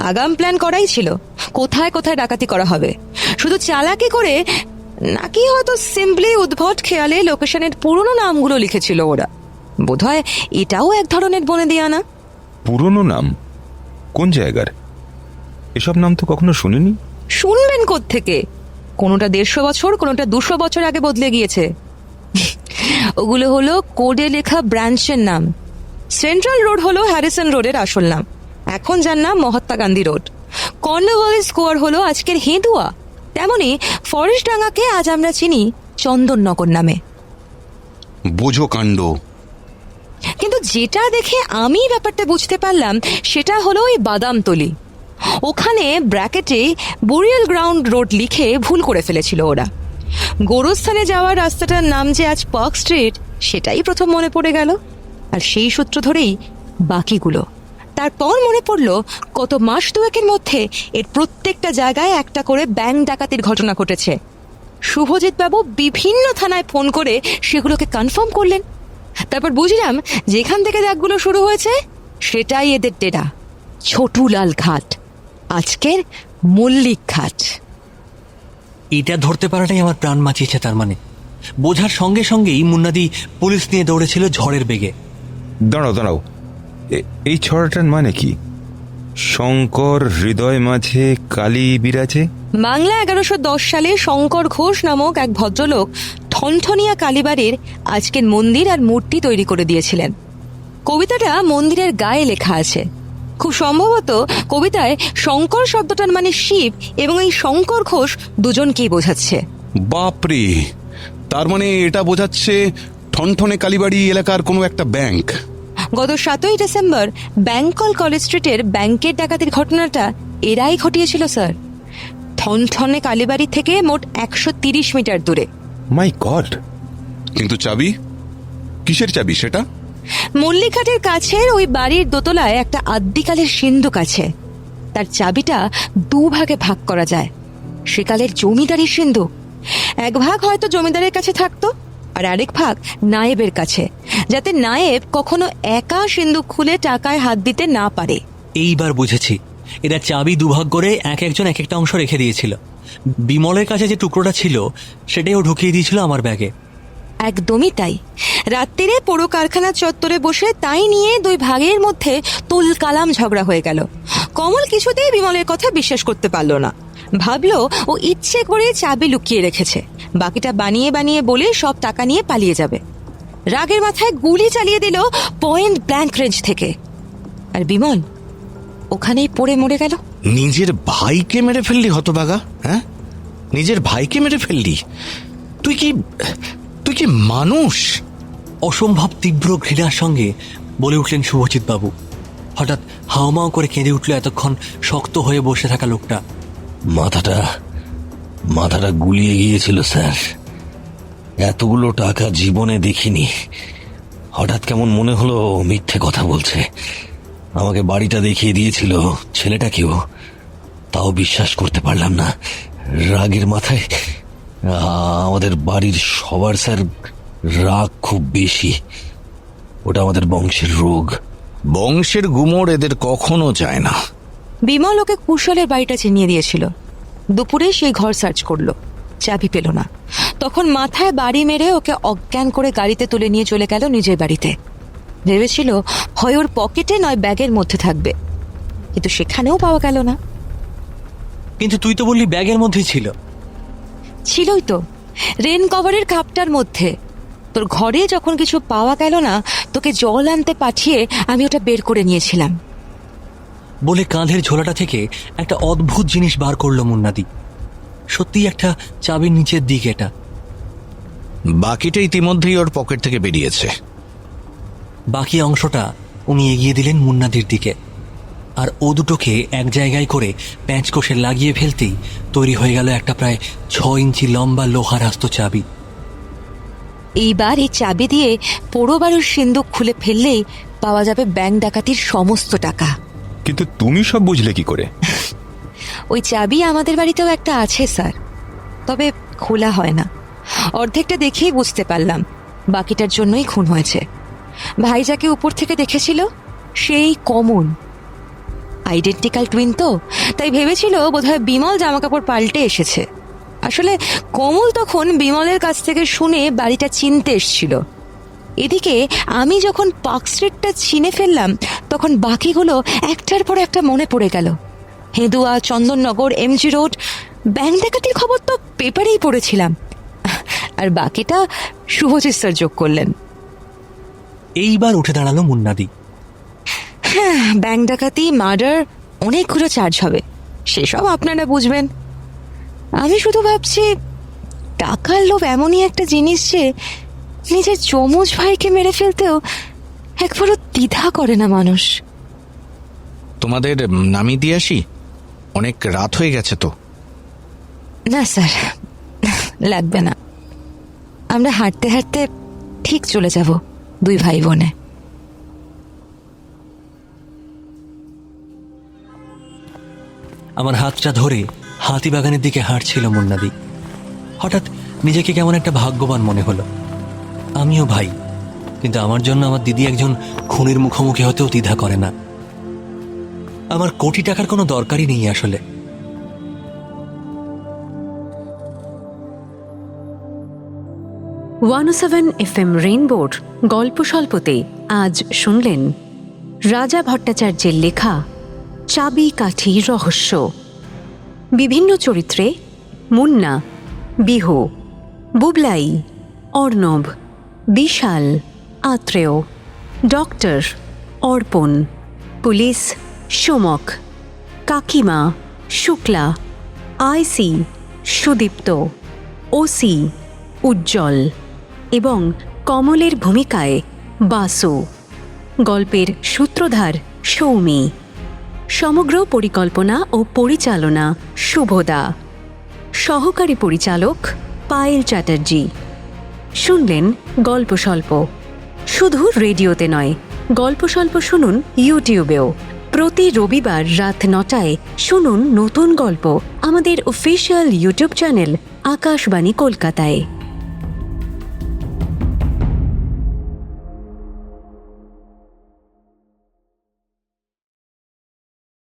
[SPEAKER 4] আগাম প্ল্যান করাই ছিল কোথায় কোথায় ডাকাতি করা হবে। শুধু চালাকি করে নাকি হয়তো সিম্পলি উদ্ভট খেয়ালে লোকেশনের পুরনো নামগুলো লিখেছিল ওরা। বোধহয় এটাও এক ধরনের বনেদিয়ানা।
[SPEAKER 10] পুরনো নাম? কোন জায়গার? এসব নাম তো কখনো শুনিনি।
[SPEAKER 4] শুনবেন কোত্থেকে? কোনোটা 150 বছর, কোনোটা 200 বছর আগে বদলে গিয়েছে। ওগুলো হলো কোডে লেখা ব্রাঞ্চের নাম। সেন্ট্রাল রোড হলো হ্যারিসন রোডের আসল নাম, এখন যার নাম Mahatma Gandhi road. Cornwallis square হলো আজকের হেঁদুয়া। তেমনি ফরেস্ট ডাঙ্গাকে আজ আমরা চিনি চন্দননগর নামে।
[SPEAKER 11] বোঝো কাণ্ড।
[SPEAKER 4] কিন্তু যেটা দেখে আমি ব্যাপারটা বুঝতে পারলাম সেটা হলো ওই বাদামতলি। ওখানে ব্র্যাকেটে বুরিয়াল গ্রাউন্ড রোড লিখে ভুল করে ফেলেছিল ওরা। গোরস্থানে যাওয়ার রাস্তাটার নাম যে আজ পার্ক স্ট্রিট, সেটাই প্রথম মনে পড়ে গেল। আর সেই সূত্র ধরেই বাকিগুলো। তারপর মনে পড়ল গত মাস দুয়েকের মধ্যে এর প্রত্যেকটা জায়গায় একটা করে ব্যাংক ডাকাতির ঘটনা ঘটেছে। শুভজিৎ বাবু বিভিন্ন থানায় ফোন করে সেগুলোকে কনফার্ম করলেন। তারপর বুঝলাম যেখান থেকে দাগগুলো শুরু হয়েছে সেটাই এদের ডেরা, ছোটুলাল ঘাট, আজকের মল্লিক ঘাট।
[SPEAKER 3] এটা ধরতে পারাটাই আমার প্রাণ বাঁচিয়েছে। তার মানে বোঝার সঙ্গে সঙ্গেই মুন্নাদি পুলিশ নিয়ে দৌড়েছিল ঝড়ের বেগে।
[SPEAKER 10] দাঁড়াও দাঁড়াও, এই ছড়াটার মানে কি? শঙ্কর হৃদয় মাঝে কালী বিরাজে।
[SPEAKER 4] বাংলা 1110 সালে শঙ্কর ঘোষ নামক এক ভদ্রলোক ঠনঠনিয়া কালীবাড়ির আজকের মন্দির আর মূর্তি তৈরি করে দিয়েছিলেন। কবিতাটা মন্দিরের গায়ে লেখা আছে। খুব সম্ভবত কবিতায় শঙ্কর শব্দটার মানে শিব, এবং এই শঙ্কর ঘোষ দুজনকেই বোঝাচ্ছে।
[SPEAKER 11] বাপরে, তার মানে এটা বোঝাচ্ছে ঠনঠনে কালীবাড়ি এলাকার কোনো একটা ব্যাংক।
[SPEAKER 4] গত 7ই ডিসেম্বর ব্যাংকল কলেজ স্ট্রিটের ব্যাংকের ডাকাতির ঘটনাটা এরাই ঘটিয়েছিল স্যার। ঠনঠনে কালীবাড়ি থেকে মোট 130 মিটার দূরে।
[SPEAKER 10] মাই গড!
[SPEAKER 11] কিন্তু চাবি, কিসের চাবি সেটা?
[SPEAKER 4] মল্লিকঘাটের কাছের ওই বাড়ির দোতলায় একটা আদ্যিকালের সিন্ধুক আছে। তার চাবিটা দুভাগে ভাগ করা যায়। সেকালের জমিদারির সিন্ধুক, এক ভাগ হয়তো জমিদারের কাছে থাকতো, আর আরেক ভাগ নায়েবের কাছে, যাতে নায়েব কখনো একা সিন্ধুক খুলে টাকায় হাত দিতে না পারে।
[SPEAKER 3] এইবার বুঝেছি, এরা চাবি দুভাগ করে এক একজন এক একটা অংশ রেখে দিয়েছিল। বিমলের কাছে যে টুকরোটা ছিল সেটাও ঢুকিয়ে দিয়েছিল আমার ব্যাগে।
[SPEAKER 4] একদমই তাই। রাত্রিরে পোড়ো কারখানার চত্বরে বসে তাই নিয়ে দুই ভাগের মধ্যে তুল কালাম ঝগড়া হয়ে গেল। কমল কিছুতেই বিমলের কথা বিশ্বাস করতে পারল না। ভাবলো ও ইচ্ছে করে চাবি লুকিয়ে রেখেছে, বাকিটা বানিয়ে বানিয়ে বলে সব টাকা নিয়ে পালিয়ে যাবে। রাগের মাথায় গুলি চালিয়ে দিল পয়েন্ট ব্ল্যাঙ্ক রেঞ্জ থেকে, আর বিমল ওখানেই পড়ে মরে গেল।
[SPEAKER 7] নিজের ভাইকে মেরে ফেললি হতভাগা, হ্যাঁ? নিজের ভাইকে মেরে ফেললি? তুই কি মানুষ?
[SPEAKER 3] অসম্ভব তীব্র ঘৃণার সঙ্গে বলে উঠলেন শুভজিৎ বাবু। হঠাৎ হাওমাও করে কেঁদে উঠল এতক্ষণ শক্ত হয়ে বসে থাকা লোকটা।
[SPEAKER 9] মাথাটা গুলিয়ে গিয়েছিল স্যার। এতগুলো টাকা জীবনে দেখিনি। হঠাৎ কেমন মনে হলো মিথ্যে কথা বলছে। আমাকে বাড়িটা দেখিয়ে দিয়েছিল, ছেলেটাকেও, তাও বিশ্বাস করতে পারলাম না। রাগের মাথায় আমাদের বাড়ির সবার স্যার রাগ খুব বেশি। ওটা আমাদের বংশের রোগ।
[SPEAKER 7] বংশের গুমর এদের কখনো যায় না।
[SPEAKER 4] বিমল ওকে কুশলের বাড়িটা চিনিয়ে দিয়েছিল। দুপুরে সেই ঘর সার্চ করলো, চাবি পেল না। তখন মাথায় বাড়ি মেরে ওকে অজ্ঞান করে গাড়িতে তুলে নিয়ে চলে গেল নিজের বাড়িতে। ভেবেছিল হয় ওর পকেটে নয় ব্যাগের মধ্যে থাকবে, কিন্তু সেখানেও পাওয়া গেল না।
[SPEAKER 3] কিন্তু তুই তো বললি ব্যাগের মধ্যেই ছিল।
[SPEAKER 4] ছিলই তো, রেন কভারের কাপটার মধ্যে। তোর ঘরে যখন কিছু পাওয়া গেল না, তোকে জল আনতে পাঠিয়ে আমি ওটা বের করে নিয়েছিলাম।
[SPEAKER 3] বলে কাঁধের ঝোলাটা থেকে একটা অদ্ভুত জিনিস বার করলো মুন্নাদি। সত্যি একটা চাবির নিচের দিক এটা।
[SPEAKER 7] বাকিটা ইতিমধ্যেই ওর পকেট থেকে বেরিয়েছে।
[SPEAKER 3] বাকি অংশটা উনি এগিয়ে দিলেন মুন্নাদির দিকে, আর ও দুটোকে এক জায়গায় করে প্যাঁচ কষে লাগিয়ে ফেলতেই তৈরি হয়ে গেল একটা প্রায় 6 ইঞ্চি লম্বা লোহার আস্ত চাবি।
[SPEAKER 4] এইবার এই চাবি দিয়ে পোড়ো বাড়ির সিন্ধুক খুলে ফেললেই পাওয়া যাবে ব্যাংক ডাকাতির সমস্ত টাকা।
[SPEAKER 10] কিন্তু তুমি সব বুঝলে কি করে?
[SPEAKER 4] ওই চাবি আমাদের বাড়িতেও একটা আছে স্যার, তবে খোলা হয় না। অর্ধেকটা দেখেই বুঝতে পারলাম বাকিটার জন্যই খুন হয়েছে। ভাই যাকে উপর থেকে দেখেছিল সেই কমল। আইডেন্টিক্যাল টুইন তো, তাই ভেবেছিল বোধহয় বিমল জামাকাপড় পাল্টে এসেছে। আসলে কমল তখন বিমলের কাছ থেকে শুনে বাড়িটা চিনতে এসেছিল। এদিকে আমি যখন পার্ক স্ট্রিটটা চিনে ফেললাম, তখন বাকিগুলো একটার পর একটা মনে পড়ে গেল। Hedua, Chandannagar, MG road, bank ডাকাতির খবর তো পেপারেই পড়েছিলাম। আর বাকিটা শুভজিৎ স্যার যোগ করলেন।
[SPEAKER 3] এইবার উঠে দাঁড়ালো মুন্নাদি।
[SPEAKER 4] হ্যাঁ, ব্যাংক ডাকাতি, মার্ডার, অনেকগুলো চার্জ হবে, সেসব আপনারা বুঝবেন। আমি শুধু ভাবছি টাকার লোভ এমনই একটা জিনিস যে নিজের যমজ ভাইকে মেরে ফেলতেও একবারও দ্বিধা করে না মানুষ।
[SPEAKER 7] তোমাদের নামিয়ে দিয়ে আসি? অনেক রাত হয়ে গেছে তো।
[SPEAKER 4] না স্যার, লাগবে না। আমরা হাঁটতে হাঁটতে ঠিক চলে যাব, দুই ভাই বোনে।
[SPEAKER 3] আমার হাতটা ধরে হাতিবাগানের দিকে হাঁটছিল মুন্নাদি। হঠাৎ নিজেকে কেমন একটা ভাগ্যবান মনে হলো। আমিও ভাই, কিন্তু আমার জন্য আমার দিদি একজন খুনের মুখোমুখি হতেও দ্বিধা করে না। আমার কোটি টাকার কোনো দরকারই নেই আসলে।
[SPEAKER 2] 107 FM রেইনবোর গল্প স্বল্পতে আজ শুনলেন রাজা ভট্টাচার্যের লেখা চাবি কাঠি রহস্য। বিভিন্ন চরিত্রে মুন্না, বিহু, বুবলাই, অর্ণব, বিশাল, আত্রেয়, ডক্টর, অর্পণ, পুলিশ সোমক, কাকিমা শুক্লা, আইসি সুদীপ্ত, ওসি উজ্জ্বল এবং কমলের ভূমিকায় বাসু। গল্পের সূত্রধার সৌমি। সমগ্র পরিকল্পনা ও পরিচালনা শুভদা। সহকারী পরিচালক পায়েল চ্যাটার্জি। শুনলেন গল্প স্বল্প। শুধু রেডিওতে নয়, গল্প স্বল্প শুনুন ইউটিউবেও। প্রতি রবিবার রাত 9টায় শুনুন নতুন গল্প আমাদের অফিসিয়াল ইউটিউব চ্যানেল আকাশবাণী কলকাতায়।